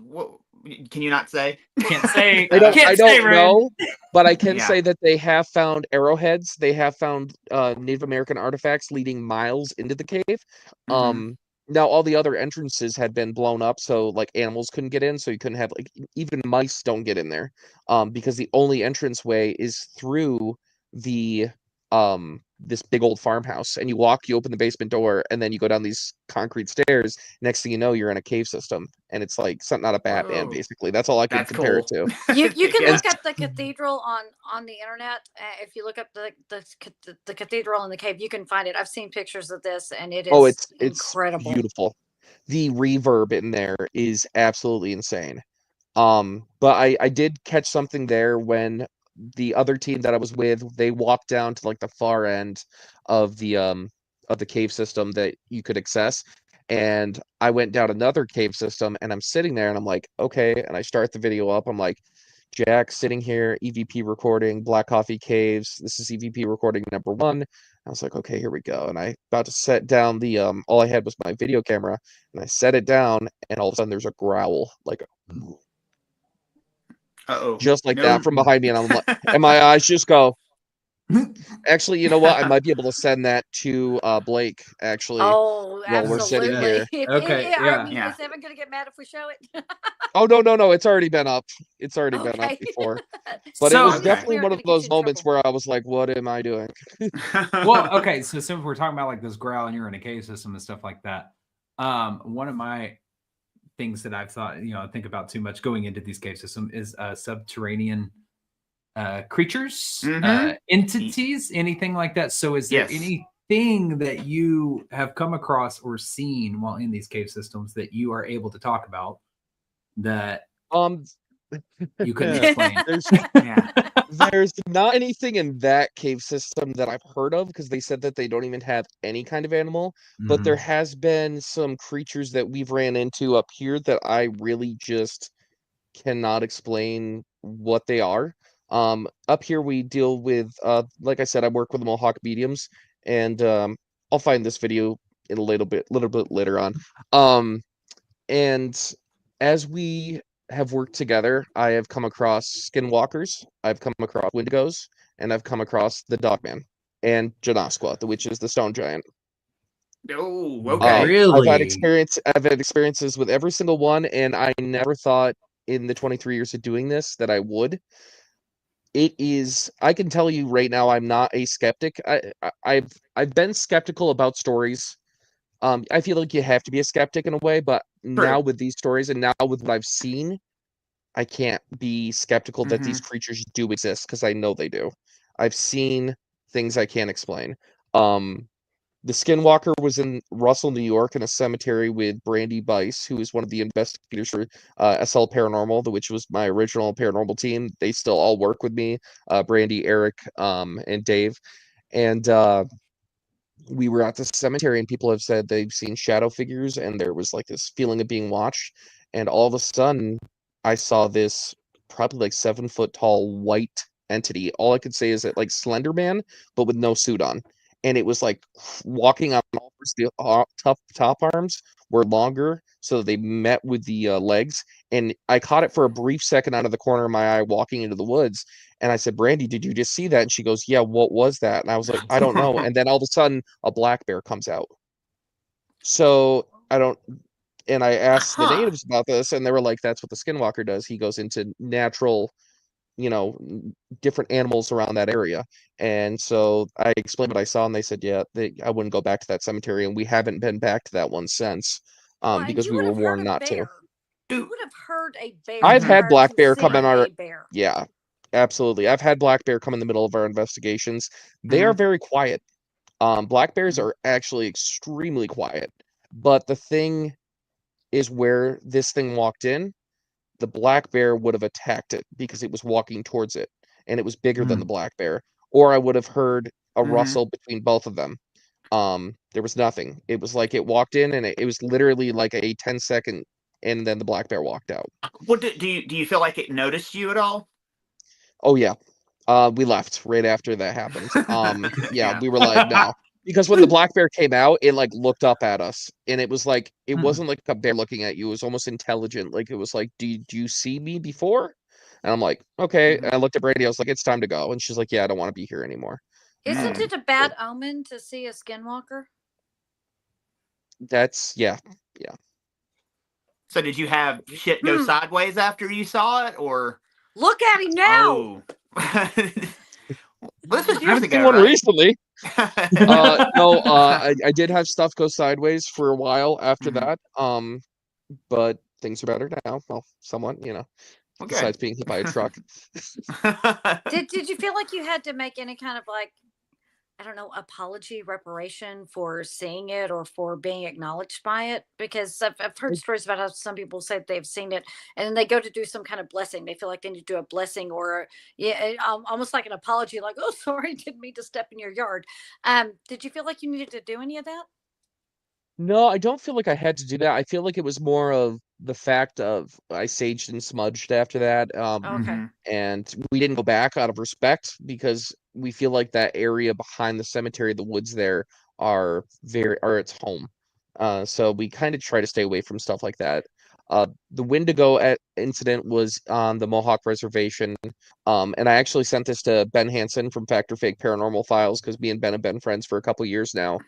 can you not say? Can't say. I don't say, know, but I can Yeah. say that they have found arrowheads. They have found Native American artifacts leading miles into the cave. Mhm. Now all the other entrances had been blown up, so like animals couldn't get in, so you couldn't have, like, even mice don't get in there. Because the only entranceway is through the this big old farmhouse, and you open the basement door, and then you go down these concrete stairs. Next thing you know, you're in a cave system, and it's like something out of Batman. Whoa. Basically, that's all I can That's compare it cool. to. You can Yeah. look up the cathedral on the internet. If you look up the cathedral in the cave, you can find it. I've seen pictures of this, and it is Oh, it's incredible. beautiful. The reverb in there is absolutely insane. But I did catch something there when the other team that I was with, they walked down to like the far end of the cave system that you could access. And I went down another cave system, and I'm sitting there and I'm like, okay, and I start the video up. I'm like, Jack sitting here, EVP recording, Black Coffee Caves. This is EVP recording number 1. I was like, okay, here we go. And I about to set down the all I had was my video camera, and I set it down, and all of a sudden there's a growl, like Uh-oh. just like No. that from behind me, and I'm like, and my eyes just go. Actually, you know what? I might be able to send that to Blake. Actually, Oh, while we're sitting absolutely. here. Okay, I yeah. mean, Yeah. is Evan going to get mad if we show it? Oh no, it's already been up. It's already been up Okay. before. But it So- was Okay. definitely We one aren't of gonna get those you in moments trouble. where I was like, "What am I doing?" Well, okay. So since we're talking about like this growl and you're in a cave system and stuff like that, one of my things that I've thought, think about too much going into these cave systems is subterranean creatures, Mhm. entities, anything like that. So is there Yes. anything that you have come across or seen while in these cave systems that you are able to talk about that Um, you couldn't explain? Yeah. There's not anything in that cave system that I've heard of, because they said that they don't even have any kind of animal. But there Mhm. has been some creatures that we've ran into up here that I really just cannot explain what they are. Up here we deal with, like I said, I work with the Mohawk mediums, and I'll find this video in a little bit later on. And as we have worked together, I have come across skinwalkers, I've come across wendigos, and I've come across the dogman and Janasqua, which is the stone giant. Oh, okay. Really? I've had experiences with every single one, and I never thought in the 23 years of doing this that I would. I can tell you right now, I'm not a skeptic. I've been skeptical about stories. I feel like you have to be a skeptic in a way, but now True. with these stories and now with what I've seen, I can't be skeptical that these Mhm. creatures do exist, because I know they do. I've seen things I can't explain. Um, the Skinwalker was in Russell, New York, in a cemetery with Brandy Bice, who is one of the investigators for SL Paranormal, which was my original paranormal team. They still all work with me, Brandy, Eric, and Dave. And we were at the cemetery, and people have said they've seen shadow figures, and there was like this feeling of being watched. And all of a sudden, I saw this probably like 7 foot tall white entity. All I could say is that, like, Slender Man, but with no suit on. And it was like walking on all fours. The top arms were longer, so they met with the legs. And I caught it for a brief second out of the corner of my eye walking into the woods. And I said, Brandy, did you just see that? And she goes, yeah, what was that? And I was like, I don't know. And then all of a sudden, a black bear comes out. So I don't, and I asked the Huh. natives about this, and they were like, that's what the skinwalker does. He goes into natural, different animals around that area. And so I explained what I saw, and they said, yeah, I wouldn't go back to that cemetery. And we haven't been back to that one since, Well, and because you we would were have heard warned a not to. bear. You Dude. would have heard a bear I've Mhm. had prior black to bear come in seeing our, a bear. yeah, absolutely. I've had black bear come in the middle of our investigations. They are Mhm. very quiet. Black bears Mhm. are actually extremely quiet. But the thing is, where this thing walked in, the black bear would have attacked it because it was walking towards it, and it was bigger than the black bear. Or I would have heard a rustle between both of them. There was nothing. It was like it walked in, and it was literally like a 10-second, and then the black bear walked out. Well, do you feel like it noticed you at all? Oh yeah. We left right after that happened. Yeah. We were like, no. Because when the black bear came out, it like looked up at us, and it was like it wasn't like a bear looking at you. It was almost intelligent. Like it was like, do you see me before? And I'm like, okay. And I looked at Brady. I was like, it's time to go. And she's like, yeah, I don't want to be here anymore. Isn't it a bad omen to see a skinwalker? That's yeah. So did you have shit go sideways after you saw it, or look at him now? Oh. This was I years haven't ago, seen one right? recently. No, I did have stuff go sideways for a while after that. But things are better now. Well, somewhat, besides being hit by a truck. Did you feel like you had to make any kind of like, I don't know, apology, reparation for seeing it or for being acknowledged by it? Because I've heard stories about how some people say they've seen it and then they go to do some kind of blessing. They feel like they need to do a blessing or almost like an apology, like, oh, sorry, didn't mean to step in your yard. Did you feel like you needed to do any of that? No, I don't feel like I had to do that. I feel like it was more of the fact of I saged and smudged after that. Okay. And we didn't go back out of respect because we feel like that area behind the cemetery, the woods there are its home. So we kind of try to stay away from stuff like that. The Wendigo incident was on the Mohawk Reservation. And I actually sent this to Ben Hansen from Fact or Fake Paranormal Files because me and Ben have been friends for a couple years now.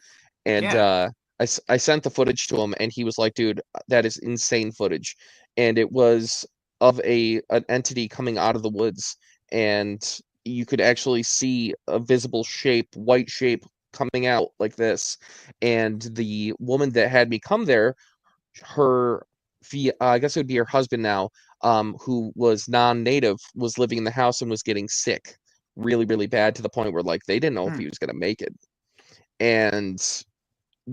And I sent the footage to him, and he was like, dude, that is insane footage. And it was of an entity coming out of the woods, and you could actually see a visible shape, white shape, coming out like this. And the woman that had me come there, I guess it would be her husband now, who was non-native, was living in the house and was getting sick really, really bad to the point where like they didn't know if he was going to make it. And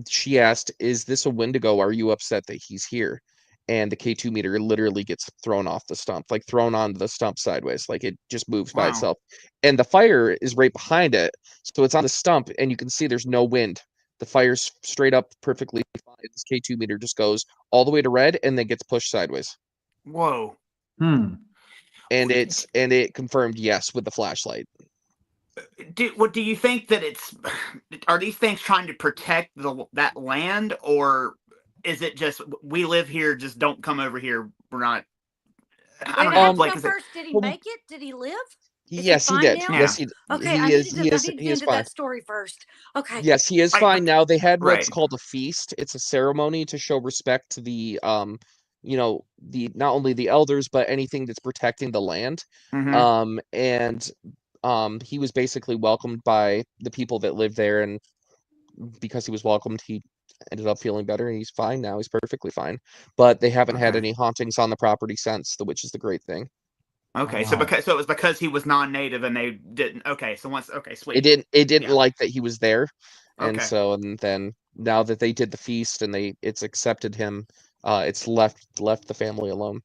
she asked, is this a Wendigo? Are you upset that he's here? And the K2 meter literally gets thrown off the stump, like thrown onto the stump sideways, like it just moves by itself. And the fire is right behind it. So it's on the stump, and you can see there's no wind. The fire's straight up perfectly fine. This K2 meter just goes all the way to red and then gets pushed sideways. Whoa. And it confirmed yes with the flashlight. What do you think that are these things trying to protect that land, or is it just we live here, just don't come over here? We're not. I don't know. Like, first, did he make it? Did he live? Yes, he did. Now? Yes, he. Okay, he is. He is. He is fine. That story first. Okay. Yes, he is fine now. They had what's called a feast. It's a ceremony to show respect to the the not only the elders but anything that's protecting the land. He was basically welcomed by the people that live there, and because he was welcomed, he ended up feeling better, and he's fine now. He's perfectly fine. But they haven't had any hauntings on the property since, which is the great thing. Okay, so it was because he was non-native, and they didn't. Okay, so sweet. It didn't like that he was there, and then now that they did the feast and it's accepted him, it's left the family alone.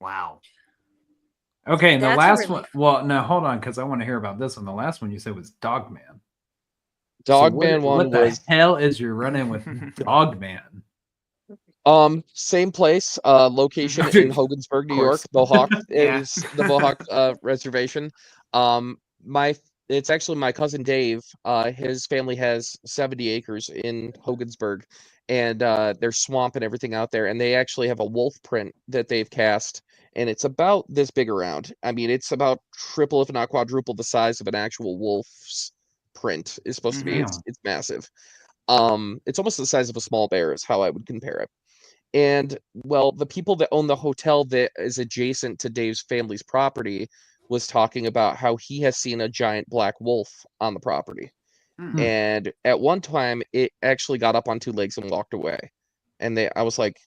Wow. Okay, and the last one. Well, no, hold on, because I want to hear about this one. The last one you said was Dogman. Dogman one was. What the hell is you're running with Dogman? Same place, location in Hogansburg, New York. Mohawk is the Mohawk reservation. It's actually my cousin Dave. His family has 70 acres in Hogansburg, and there's swamp and everything out there. And they actually have a wolf print that they've cast, and it's about this big around. I mean, it's about triple, if not quadruple, the size of an actual wolf's print is supposed to be. It's massive. It's almost the size of a small bear is how I would compare it. And well, the people that own the hotel that is adjacent to Dave's family's property was talking about how he has seen a giant black wolf on the property. And at one time it actually got up on two legs and walked away. And I was like,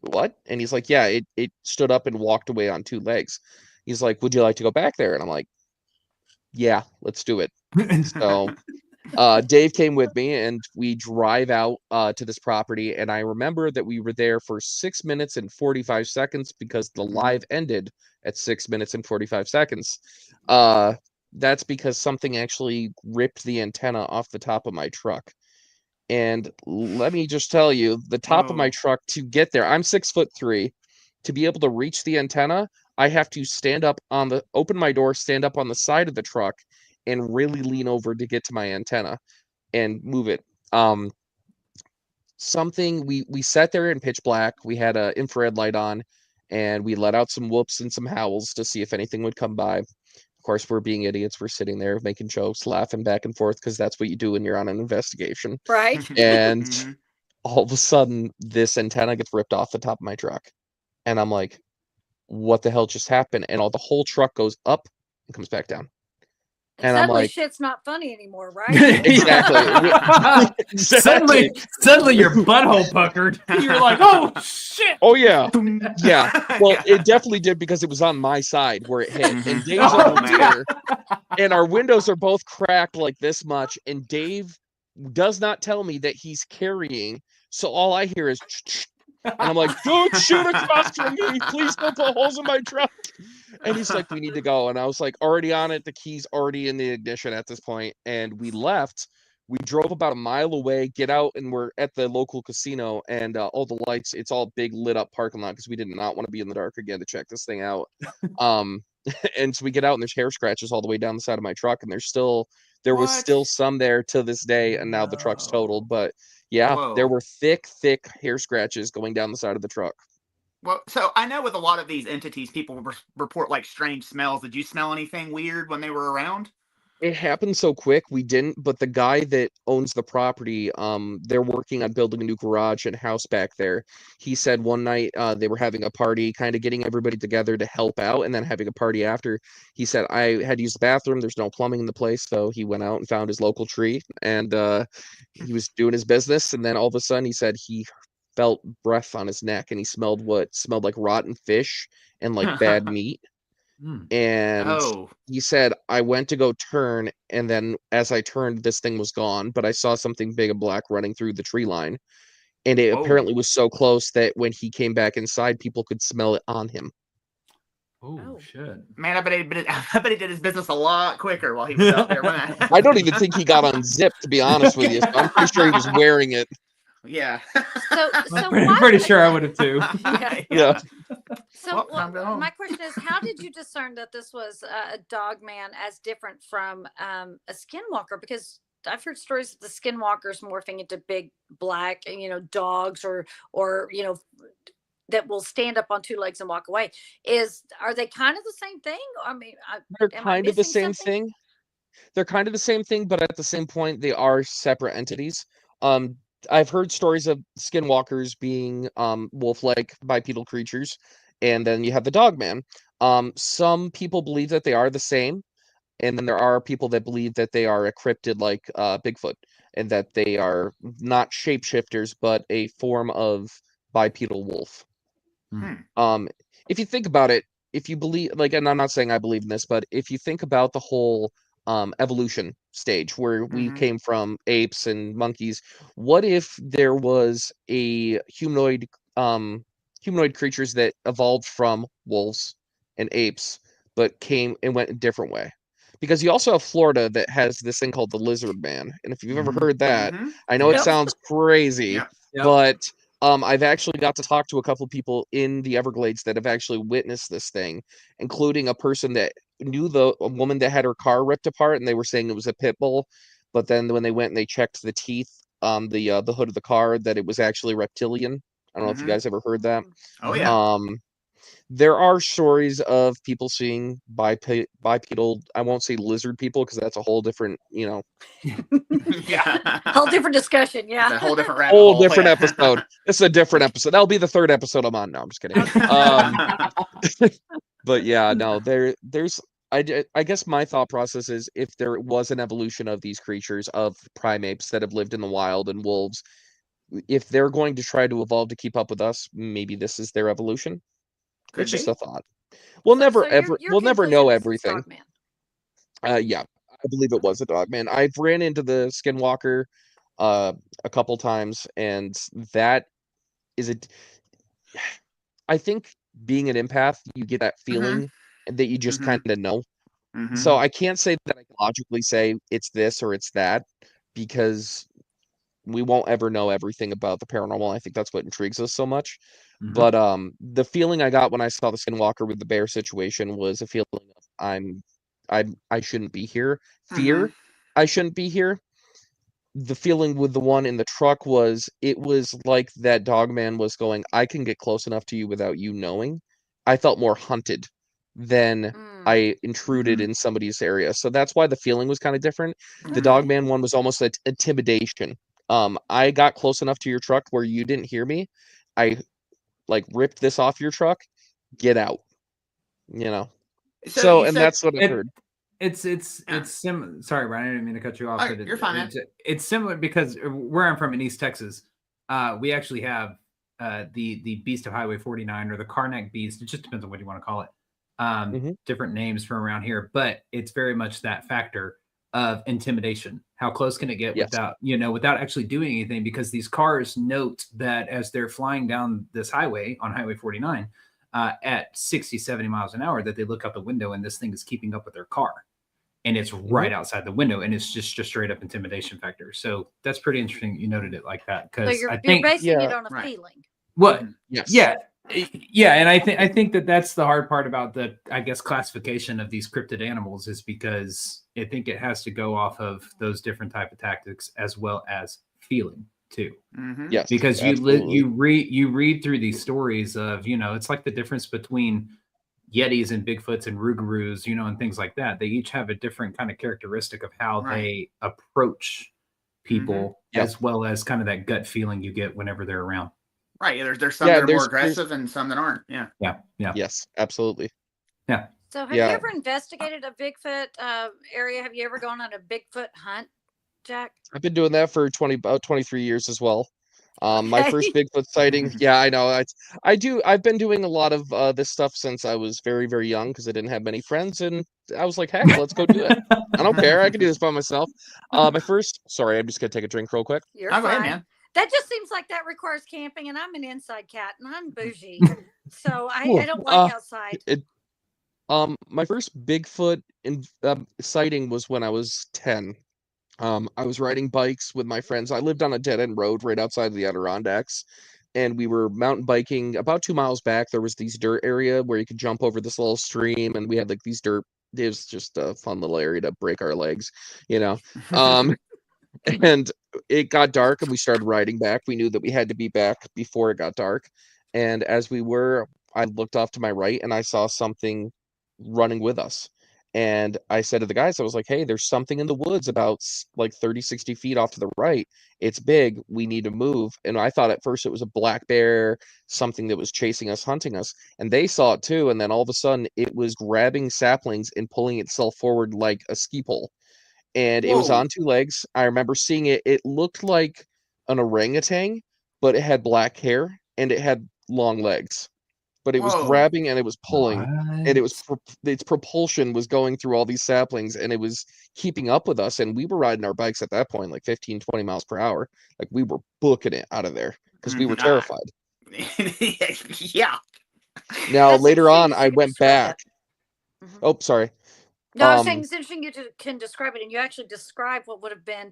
what? And he's like, yeah, it stood up and walked away on two legs. He's like, would you like to go back there? And I'm like, yeah, let's do it. So Dave came with me, and we drive out to this property, and I remember that we were there for 6 minutes and 45 seconds because the live ended at 6 minutes and 45 seconds. that's because something actually ripped the antenna off the top of my truck. And let me just tell you, the top of my truck, to get there, I'm 6'3". To be able to reach the antenna, I have to open my door, stand up on the side of the truck, and really lean over to get to my antenna and move it. We sat there in pitch black. We had an infrared light on, and we let out some whoops and some howls to see if anything would come by. Of course, we're being idiots. We're sitting there making jokes, laughing back and forth, because that's what you do when you're on an investigation. Right. And all of a sudden, this antenna gets ripped off the top of my truck. And I'm like, what the hell just happened? And the whole truck goes up and comes back down. And I'm suddenly like, shit's not funny anymore, right? Exactly. Suddenly your butthole puckered. You're like, oh shit. Oh yeah. Yeah. Well, Yeah. it definitely did, because it was on my side where it hit. And Mhm. Dave's Oh, over man. here. And our windows are both cracked like this much. And Dave does not tell me that he's carrying. So all I hear is and I'm like, don't shoot across from me. Please don't put holes in my truck. And he's like, we need to go. And I was like, already on it. The key's already in the ignition at this point. And we left. We drove about a mile away, get out, and we're at the local casino. And all the lights, it's all big lit up parking lot, because we did not want to be in the dark again to check this thing out. And so we get out, and there's hair scratches all the way down the side of my truck. And there was still some there to this day. And now the truck's totaled. But yeah, there were thick hair scratches going down the side of the truck. Well, so I know with a lot of these entities, people report like strange smells. Did you smell anything weird when they were around? It happened so quick, we didn't, but the guy that owns the property, they're working on building a new garage and house back there. He said one night they were having a party, kind of getting everybody together to help out, and then having a party after. He said, I had to use the bathroom. There's no plumbing in the place, so he went out and found his local tree, and he was doing his business, and then all of a sudden he said he felt breath on his neck, and he smelled what smelled like rotten fish and like bad meat. And he said, I went to go turn, and then as I turned, this thing was gone, but I saw something big and black running through the tree line. And it apparently was so close that when he came back inside, people could smell it on him. Oh shit. Man, I bet he did his business a lot quicker while he was out there. I don't even think he got unzipped, to be honest with you. So I'm pretty sure he was wearing it. Yeah. So I'm pretty sure I would have too. Yeah. So my question is, how did you discern that this was a dog man as different from a skinwalker? Because I've heard stories of the skinwalkers morphing into big black, dogs or that will stand up on two legs and walk away. Are they kind of the same thing? I mean, they're kind of the same thing. They're kind of the same thing, but at the same point, they are separate entities. I've heard stories of skinwalkers being wolf-like bipedal creatures, and then you have the dogman. Some people believe that they are the same, and then there are people that believe that they are a cryptid like Bigfoot, and that they are not shapeshifters, but a form of bipedal wolf. If you think about it, if you believe, and I'm not saying I believe in this, but if you think about the whole evolution stage where we came from apes and monkeys, what if there was a humanoid creatures that evolved from wolves and apes but came and went a different way? Because you also have Florida that has this thing called the lizard man, and if you've ever heard that, I know it sounds crazy, but I've actually got to talk to a couple of people in the Everglades that have actually witnessed this thing, including a person that knew a woman that had her car ripped apart, and they were saying it was a pit bull. But then when they went and they checked the teeth on the hood of the car, that it was actually reptilian. I don't know if you guys ever heard that. Oh yeah. There are stories of people seeing bipedal. I won't say lizard people, because that's a whole different, Yeah. whole different discussion. Yeah. It's a whole different rabbit hole. Different episode. It's a different episode. That'll be the third episode I'm on. No, I'm just kidding. But yeah, no, there's. I guess my thought process is, if there was an evolution of these creatures, of primates that have lived in the wild and wolves, if they're going to try to evolve to keep up with us, maybe this is their evolution. It's just a thought. We'll never know everything. Yeah, I believe it was a dogman. I've ran into the skinwalker a couple times, and that is I think being an empath, you get that feeling that you just kind of know. So I can't say that I can logically say it's this or it's that, because we won't ever know everything about the paranormal. I think that's what intrigues us so much. But the feeling I got when I saw the skinwalker with the bear situation was a feeling of I shouldn't be here. Fear, I shouldn't be here. The feeling with the one in the truck was, it was like that dog man was going, I can get close enough to you without you knowing. I felt more hunted than I intruded in somebody's area. So that's why the feeling was kind of different. The dog man one was almost intimidation. I got close enough to your truck where you didn't hear me. I like ripped this off your truck. Get out. You know. So and that's what I've heard. It's similar. Sorry, Brian, I didn't mean to cut you off. But you're fine. It's similar because where I'm from in East Texas, we actually have the Beast of Highway 49, or the Karnak Beast. It just depends on what you want to call it. Different names from around here, but it's very much that factor of intimidation. How close can it get without actually doing anything? Because these cars note that as they're flying down this highway on Highway 49 at 60, 70 miles an hour, that they look out the window and this thing is keeping up with their car. And it's right outside the window, and it's just straight up intimidation factor. So that's pretty interesting. You noted it like that, because you're basing it on a feeling. What? Yeah. And I think that's the hard part about the, I guess, classification of these cryptid animals, is because I think it has to go off of those different type of tactics as well as feeling too. Yes, because you read through these stories of, it's like the difference between Yetis and Bigfoots and Rougarous, and things like that. They each have a different kind of characteristic of how they approach people, as well as kind of that gut feeling you get whenever they're around. Right. There's some that are more aggressive and some that aren't. Yeah. Yes, absolutely. Yeah. So have you ever investigated a Bigfoot area? Have you ever gone on a Bigfoot hunt, Jack? I've been doing that for about 23 years as well. My first Bigfoot sighting. Yeah, I know. I've been doing a lot of this stuff since I was very, very young, because I didn't have many friends, and I was like, heck, let's go do it. I don't care. I can do this by myself. Sorry, I'm just going to take a drink real quick. You're fine. Go ahead, man. That just seems like that requires camping, and I'm an inside cat, and I'm bougie. So I don't like outside. My first Bigfoot sighting was when I was 10. I was riding bikes with my friends. I lived on a dead-end road right outside of the Adirondacks, and we were mountain biking. About 2 miles back, there was these dirt area where you could jump over this little stream, and we had like these dirt. It was just a fun little area to break our legs, And it got dark, and we started riding back. We knew that we had to be back before it got dark. And as we were, I looked off to my right, and I saw something running with us. And I said to the guys, I was like, hey, there's something in the woods about like 30, 60 feet off to the right. It's big. We need to move. And I thought at first it was a black bear, something that was chasing us, hunting us. And they saw it too. And then all of a sudden it was grabbing saplings and pulling itself forward like a ski pole. And it was on 2 legs. I remember seeing it. It looked like an orangutan, but it had black hair and it had long legs. But it was grabbing and it was pulling, and it was its propulsion was going through all these saplings, and it was keeping up with us. And we were riding our bikes at that point like 15, 20 miles per hour. Like, we were booking it out of there because we were terrified. Yeah. Now, later on, I went back. Oh, sorry. No, I was saying it's interesting you can describe it, and you actually describe what would have been,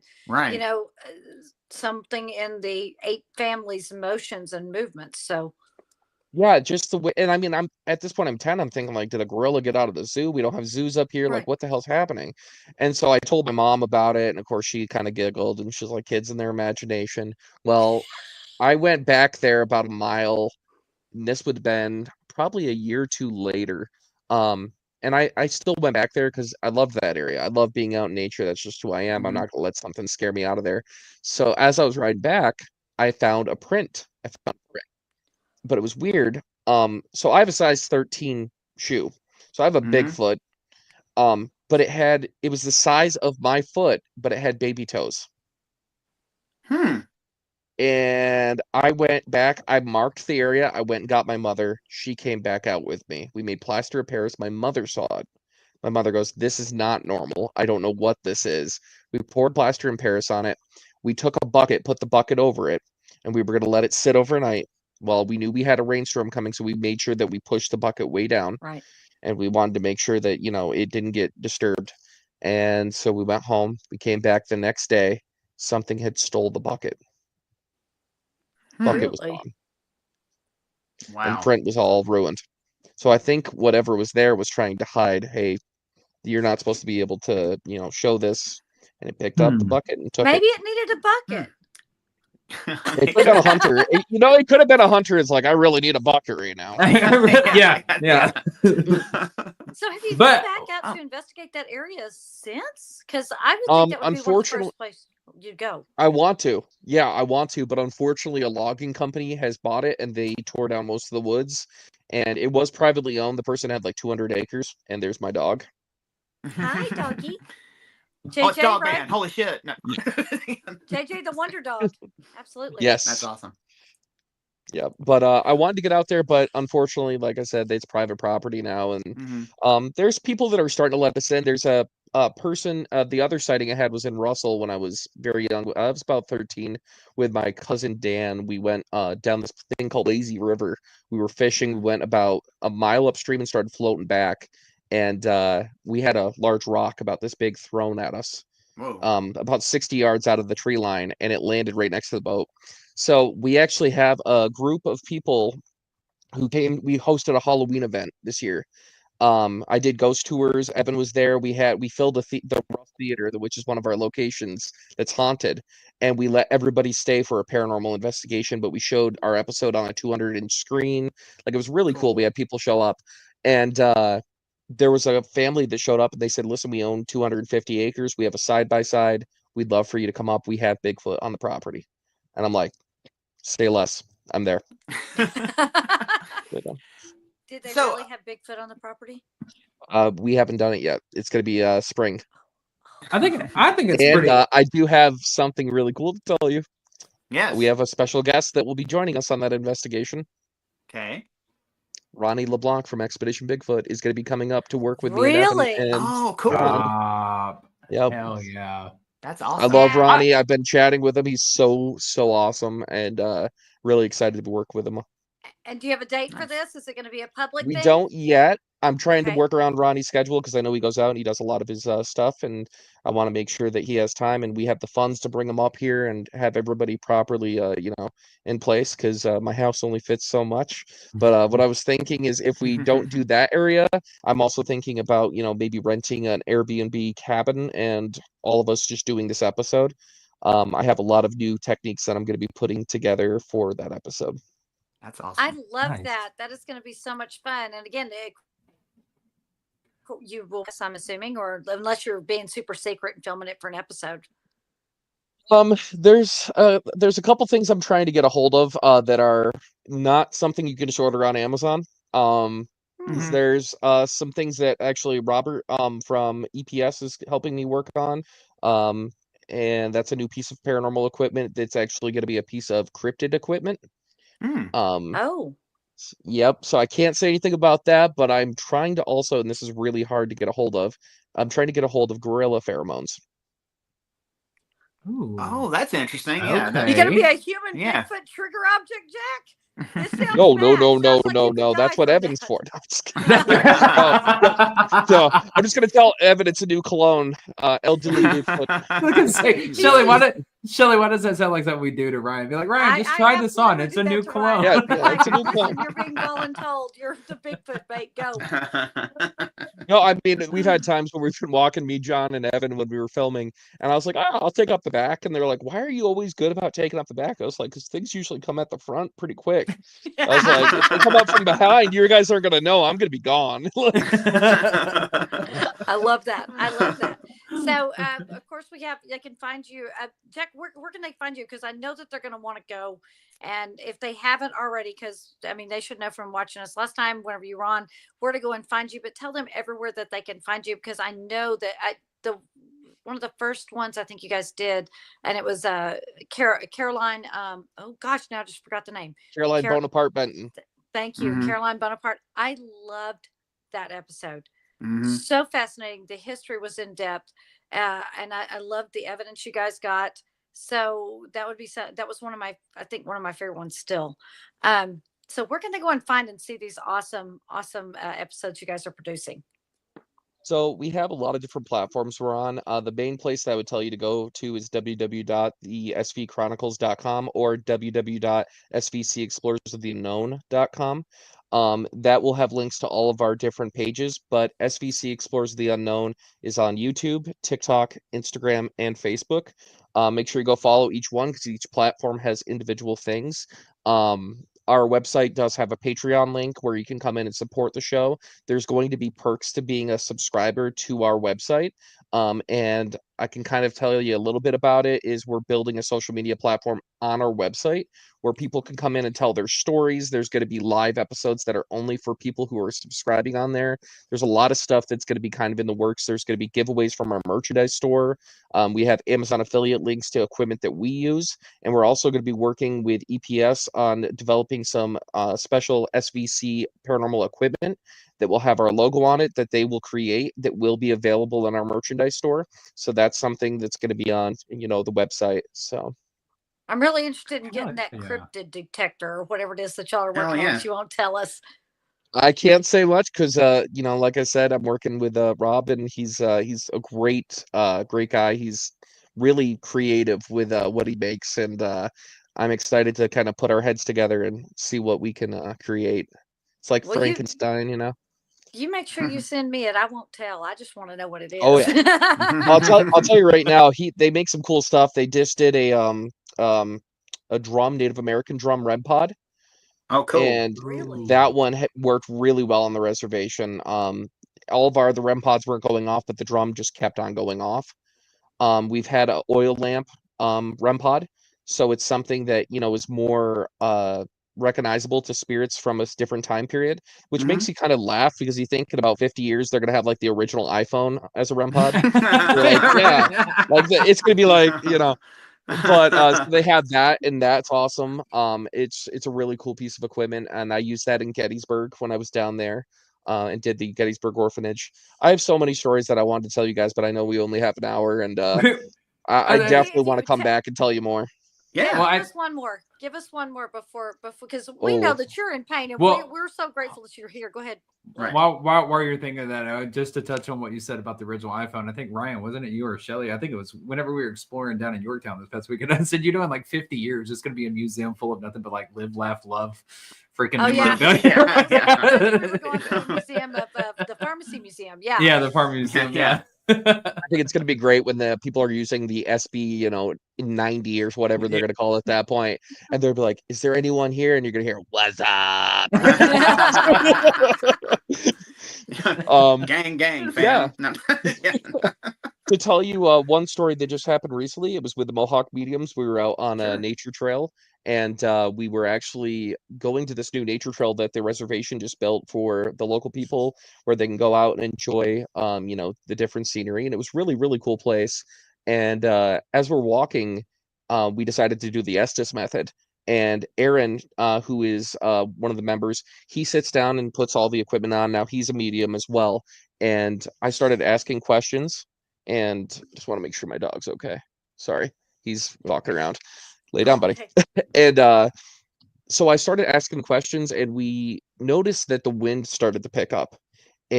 something in the 8 families' motions and movements. So. Yeah, just the way, and I mean, I'm at this point, I'm 10. I'm thinking, like, did a gorilla get out of the zoo? We don't have zoos up here. Like, what the hell's happening? And so I told my mom about it, and of course, she kind of giggled, and she's like, kids and their imagination. Well, I went back there about a mile, and this would have been probably a year or 2 later. And I still went back there because I love that area. I love being out in nature. That's just who I am. I'm not gonna let something scare me out of there. So as I was riding back, I found a print. But it was weird. So I have a size 13 shoe. So I have a big foot. But it was the size of my foot, but it had baby toes. And I went back, I marked the area, I went and got my mother. She came back out with me. We made plaster of Paris. My mother saw it. My mother goes, this is not normal. I don't know what this is. We poured plaster in Paris on it. We took a bucket, put the bucket over it, and we were going to let it sit overnight. Well, we knew we had a rainstorm coming, so we made sure that we pushed the bucket way down. Right. and we wanted to make sure that, it didn't get disturbed. And so we went home. We came back the next day. Something had stole the bucket. Bucket was Really? gone. Wow. And print was all ruined. So I think whatever was there was trying to hide, hey, you're not supposed to be able to, show this. And it picked up the bucket and took Maybe it. it needed a bucket. It could have been a hunter. It could have been a hunter. It's like, I really need a bucket right now. Yeah. So have you gone back out to investigate that area since? Because I would think that would be one of the first places you'd go. I want to. Yeah, I want to. But unfortunately, a logging company has bought it and they tore down most of the woods. And it was privately owned. The person had like 200 acres. And there's my dog. Hi, doggy. JJ, it's dog right? man. Holy shit. No. JJ the Wonder Dog. Absolutely. Yes. That's awesome. Yeah, but I wanted to get out there, but unfortunately, like I said, it's private property now, and there's people that are starting to let us in. There's a person. The other sighting I had was in Russell when I was very young. I was about 13 with my cousin Dan. We went down this thing called Vaisey River. We were fishing. We went about a mile upstream and started floating back, and we had a large rock about this big thrown at us. Whoa. About 60 yards out of the tree line, and it landed right next to the boat. So we actually have a group of people who came. We hosted a Halloween event this year. I did ghost tours. Evan was there. We filled the Rough Theater, which is one of our locations that's haunted, and we let everybody stay for a paranormal investigation. But we showed our episode on a 200-inch screen. Like, it was really cool. We had people show up, and there was a family that showed up, and they said, "Listen, we own 250 acres. We have a side-by-side. We'd love for you to come up. We have Bigfoot on the property." And I'm like, "Say less. I'm there." Did they really have Bigfoot on the property? We haven't done it yet. It's going to be spring. I think it's and pretty. I do have something really cool to tell you. Yes. We have a special guest that will be joining us on that investigation. Okay. Ronnie LeBlanc from Expedition Bigfoot is going to be coming up to work with me. Really? Oh, cool. Yep. Hell yeah. That's awesome. I love Ronnie. I've been chatting with him. He's so awesome, and really excited to work with him. And do you have a date for this? Is it going to be a public We thing? don't yet. I'm trying to work around Ronnie's schedule because I know he goes out and he does a lot of his stuff, and I want to make sure that he has time and we have the funds to bring him up here and have everybody properly, in place, because my house only fits so much. But what I was thinking is, if we don't do that area, I'm also thinking about, maybe renting an Airbnb cabin and all of us just doing this episode. I have a lot of new techniques that I'm going to be putting together for that episode. That's awesome. I love that. That is going to be so much fun. And again, you will, I'm assuming, or unless you're being super secret and filming it for an episode. There's a couple things I'm trying to get a hold of that are not something you can just order on Amazon. There's some things that actually Robert from EPS is helping me work on. And that's a new piece of paranormal equipment that's actually going to be a piece of cryptid equipment. Yep. So I can't say anything about that, but I'm trying to also, and this is really hard to get a hold of, I'm trying to get a hold of gorilla pheromones. Ooh. Oh, that's interesting. Yeah. Okay. You're gonna be a human Bigfoot trigger object, Jack? No. That's what Evan's for. No, I'm just gonna tell Evan it's a new clone. Elderly Bigfoot. Shelly, why does that sound like something we do to Ryan? Be like, Ryan, just try this on. It's a new clone. Yeah, it's a new clone. You're being voluntold. You're the Bigfoot bait. Go. No, I mean, we've had times when we've been walking, me, John, and Evan, when we were filming, and I was like, I'll take up the back. And they're like, why are you always good about taking up the back? I was like, because things usually come at the front pretty quick. I was like, if they come up from behind, you guys aren't going to know I'm going to be gone. I love that. So, of course, they can find you. Jack, where can they find you? Because I know that they're going to want to go. And if they haven't already, because, I mean, they should know from watching us last time, whenever you were on, where to go and find you. But tell them everywhere that they can find you, because I know that one of the first ones I think you guys did, and it was Caroline. Oh gosh, now I just forgot the name. Caroline Bonaparte Benton. Thank you, Caroline Bonaparte. I loved that episode. So fascinating. The history was in depth, and I loved the evidence you guys got. So that was one of my favorite ones still. So where can they go and find and see these awesome episodes you guys are producing? So we have a lot of different platforms we're on. The main place that I would tell you to go to is www.thesvchronicles.com or www.svcexplorersoftheunknown.com. That will have links to all of our different pages, but SVC Explorers of the Unknown is on YouTube, TikTok, Instagram, and Facebook. Make sure you go follow each one because each platform has individual things. Our website does have a Patreon link where you can come in and support the show. There's going to be perks to being a subscriber to our website. And I can kind of tell you a little bit about it is we're building a social media platform on our website where people can come in and tell their stories. There's going to be live episodes that are only for people who are subscribing on there. There's a lot of stuff that's going to be kind of in the works. There's going to be giveaways from our merchandise store. We have Amazon affiliate links to equipment that we use. And we're also going to be working with EPS on developing some special SVC paranormal equipment that will have our logo on it that they will create that will be available in our merchandise store. So that's something that's going to be on, the website. So I'm really interested in getting that cryptid detector or whatever it is that y'all are working on. You won't tell us. I can't say much because, like I said, I'm working with Rob, and he's a great guy. He's really creative with what he makes, and I'm excited to kind of put our heads together and see what we can create. It's like Frankenstein, You make sure you send me it. I won't tell. I just want to know what it is. Oh yeah, I'll tell you right now. They make some cool stuff. They just did a Native American drum REM pod. Oh, cool. And that one worked really well on the reservation. All of the REM pods weren't going off, but the drum just kept on going off. We've had an oil lamp REM pod, so it's something that is more recognizable to spirits from a different time period, which makes you kind of laugh because you think in about 50 years they're gonna have like the original iPhone as a REM pod. You're like, yeah, like it's gonna be like but so they have that, and that's awesome. It's a really cool piece of equipment, and I used that in Gettysburg when I was down there and did the Gettysburg orphanage. I have so many stories that I wanted to tell you guys, but I know we only have an hour, and I definitely want to come back and tell you more. Yeah, well, give us one more. Give us one more before because we know that you're in pain, and we're so grateful that you're here. Go ahead. Right. While you're thinking of that, just to touch on what you said about the original iPhone, I think Ryan, wasn't it you or Shelly? I think it was whenever we were exploring down in Yorktown this past weekend. I said, in like 50 years, it's going to be a museum full of nothing but like live, laugh, love. Freaking we're going to the museum of the pharmacy museum. Yeah, the pharmacy museum. Yeah. I think it's going to be great when the people are using the SB, in 90 or whatever they're going to call it at that point. And they'll be like, is there anyone here? And you're going to hear, what's up? Gang, fam. Yeah. To tell you one story that just happened recently, it was with the Mohawk Mediums. We were out on a nature trail, and we were actually going to this new nature trail that the reservation just built for the local people where they can go out and enjoy, the different scenery. And it was really, really cool place. And as we're walking, we decided to do the Estes method. And Aaron, who is one of the members, he sits down and puts all the equipment on. Now he's a medium as well. And I started asking questions, and just want to make sure my dog's okay. Sorry, he's walking around. Lay down, buddy. And so I started asking questions, and we noticed that the wind started to pick up.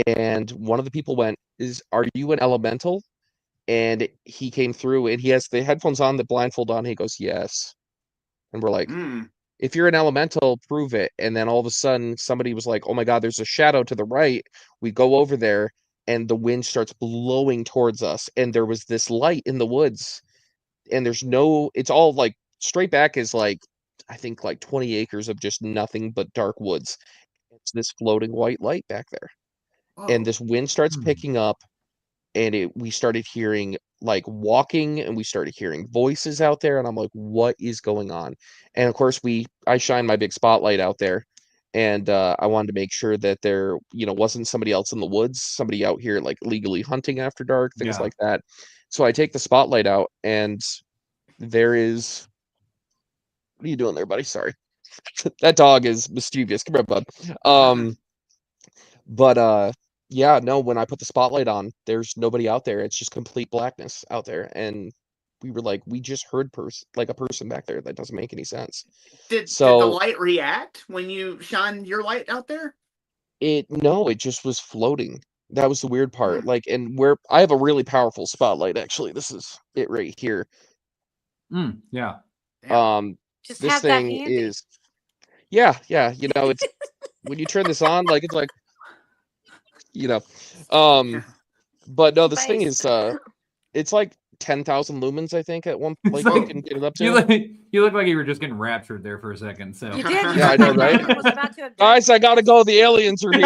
And one of the people went, are you an elemental? And he came through, and he has the headphones on, the blindfold on. He goes, yes. And we're like, if you're an elemental, prove it. And then all of a sudden, somebody was like, oh my God, there's a shadow to the right. We go over there, and the wind starts blowing towards us. And there was this light in the woods, and it's all like straight back is like, I think like 20 acres of just nothing but dark woods. It's this floating white light back there. And this wind starts picking up, and we started hearing like walking, and we started hearing voices out there, and I'm like, what is going on? And of course I shine my big spotlight out there, and I wanted to make sure that there wasn't somebody else in the woods, somebody out here like legally hunting after dark, things like that. So I take the spotlight out, and there is, what are you doing there, buddy? Sorry. That dog is mischievous. Come here, bud. But yeah, no, when I put the spotlight on, there's nobody out there. It's just complete blackness out there. And we were like, we just heard like a person back there. That doesn't make any sense. Did the light react when you shine your light out there? No, it just was floating. That was the weird part. Like, and where I have a really powerful spotlight, actually. This is it right here. Yeah. Just this have thing that handy. is, yeah. You know, it's when you turn this on, like it's like, you know, but no, this thing is, it's like 10,000 lumens, I think, at one. Like you can get it up to. You look like you were just getting raptured there for a second. So you did. Yeah, I know, right? Guys, I gotta go. The aliens are here.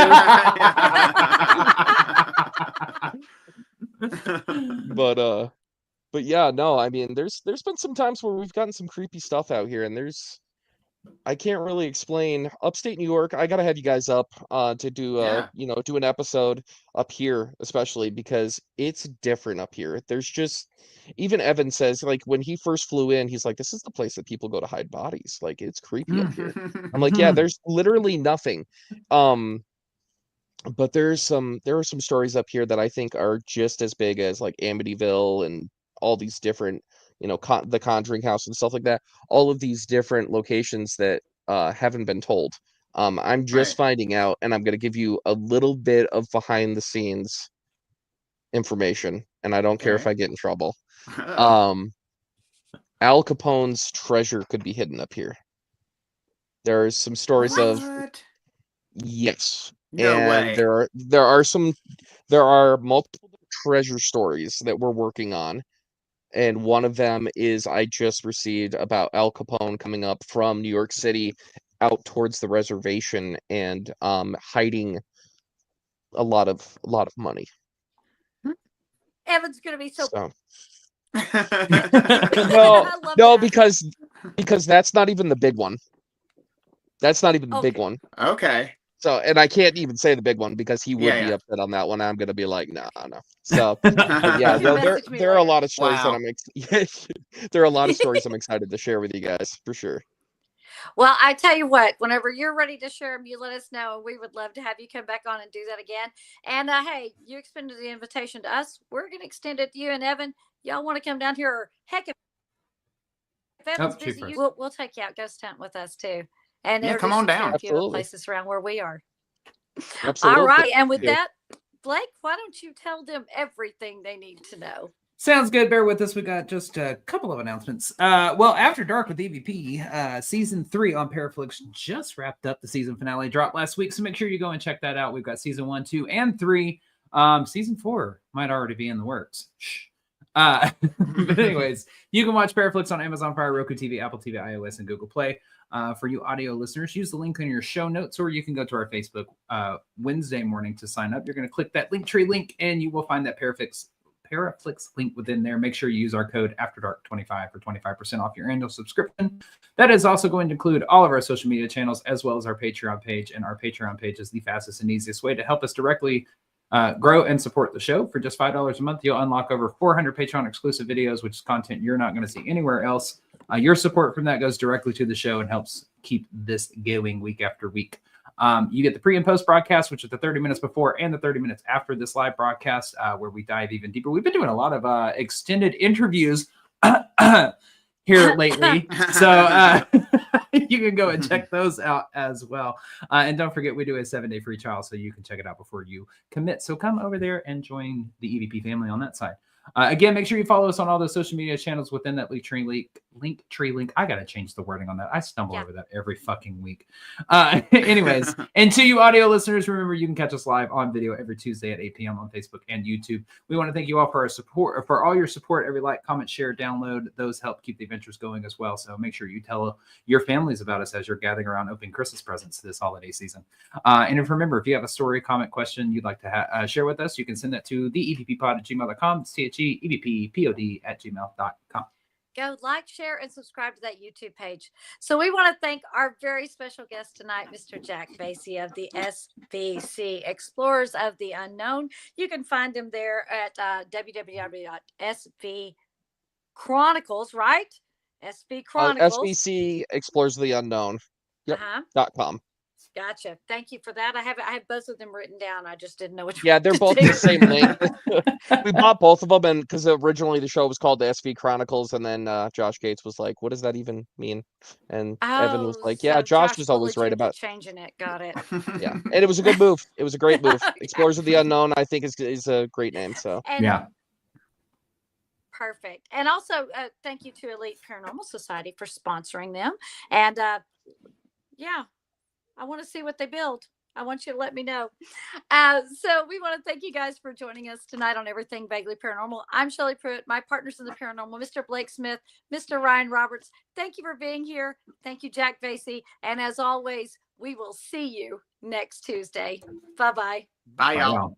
But yeah, no, I mean, there's been some times where we've gotten some creepy stuff out here, and I can't really explain. Upstate New York, I gotta have you guys up to do do an episode up here, especially because it's different up here. There's just, even Evan says, like, when he first flew in, he's like, this is the place that people go to hide bodies. Like, it's creepy up here. I'm like, yeah, there's literally nothing. But there are some stories up here that I think are just as big as like Amityville and all these different, the Conjuring House and stuff like that. All of these different locations that haven't been told. I'm just finding out, and I'm going to give you a little bit of behind the scenes information, and I don't care if I get in trouble. Al Capone's treasure could be hidden up here. There are some stories of, yes. No way. There are multiple treasure stories that we're working on, and one of them is I just received about Al Capone coming up from New York City out towards the reservation and hiding a lot of money. Evan's gonna be so. No, because that's not even the big one. That's not even the big one. Okay. So, and I can't even say the big one because he would be upset on that one. I'm going to be like, no. So, yeah, there are a lot of stories that there are a lot of stories I'm excited to share with you guys for sure. Well, I tell you what, whenever you're ready to share them, you let us know. We would love to have you come back on and do that again. And hey, you extended the invitation to us. We're going to extend it to you and Evan. Y'all want to come down here? Or heck, if Evan's busy, we'll take you out ghost hunt with us too. And come on down. A few places around where we are. Absolutely. All right. And with that, Blake, why don't you tell them everything they need to know? Sounds good. Bear with us. We got just a couple of announcements. Well, After Dark with EVP, season 3 on Paraflix just wrapped up. The season finale dropped last week, so make sure you go and check that out. We've got season 1, 2, and 3. Season 4 might already be in the works. Shh. But anyways, you can watch Paraflix on Amazon Fire, Roku TV, Apple TV, iOS, and Google Play. For you audio listeners, use the link in your show notes, or you can go to our Facebook Wednesday morning to sign up. You're going to click that Linktree link, and you will find that Paraflix link within there. Make sure you use our code AFTERDARK25 for 25% off your annual subscription. That is also going to include all of our social media channels as well as our Patreon page, and our Patreon page is the fastest and easiest way to help us directly grow and support the show. For just $5 a month, you'll unlock over 400 Patreon exclusive videos, which is content you're not going to see anywhere else. Your support from that goes directly to the show and helps keep this going week after week. You get the pre and post broadcast, which is the 30 minutes before and the 30 minutes after this live broadcast, where we dive even deeper. We've been doing a lot of extended interviews here lately. So you can go and check those out as well. And don't forget, we do a 7-day free trial, so you can check it out before you commit. So come over there and join the EVP family on that side. Again, make sure you follow us on all the social media channels within that Linktree link. I got to change the wording on that. I stumble over that every fucking week. Anyways, and to you audio listeners, remember you can catch us live on video every Tuesday at 8 p.m. on Facebook and YouTube. We want to thank you all for our support, for all your support. Every like, comment, share, download, those help keep the adventures going as well. So make sure you tell your families about us as you're gathering around opening Christmas presents this holiday season. And remember, if you have a story, comment, question you'd like to share with us, you can send that to theevppod@gmail.com. THEEVPPOD@gmail.com. Go like, share, and subscribe to that YouTube page. So we want to thank our very special guest tonight, Mr. Jack Vaisey of the SVC Explorers of the Unknown. You can find him there at www.svchronicles, right? SV Chronicles. SVC Explorers of the Unknown. Yep. .com. Gotcha. Thank you for that. I have both of them written down. I just didn't know which. Yeah, they're one to both do. the same length. We bought both of them, and because originally the show was called the SV Chronicles, and then Josh Gates was like, "What does that even mean?" And Evan was like, "Yeah, So Josh was always bullied right you into about." changing it. Got it. Yeah, and it was a good move. It was a great move. Yeah. Explorers of the Unknown, I think, is a great name. So And Yeah. perfect. And also, thank you to Elite Paranormal Society for sponsoring them. And yeah, I want to see what they build. I want you to let me know. So we want to thank you guys for joining us tonight on Everything Vaguely Paranormal. I'm Shelley Pruitt, my partners in the paranormal, Mr. Blake Smith, Mr. Ryan Roberts. Thank you for being here. Thank you, Jack Vaisey. And as always, we will see you next Tuesday. Bye-bye. Bye, Bye, y'all. y'all.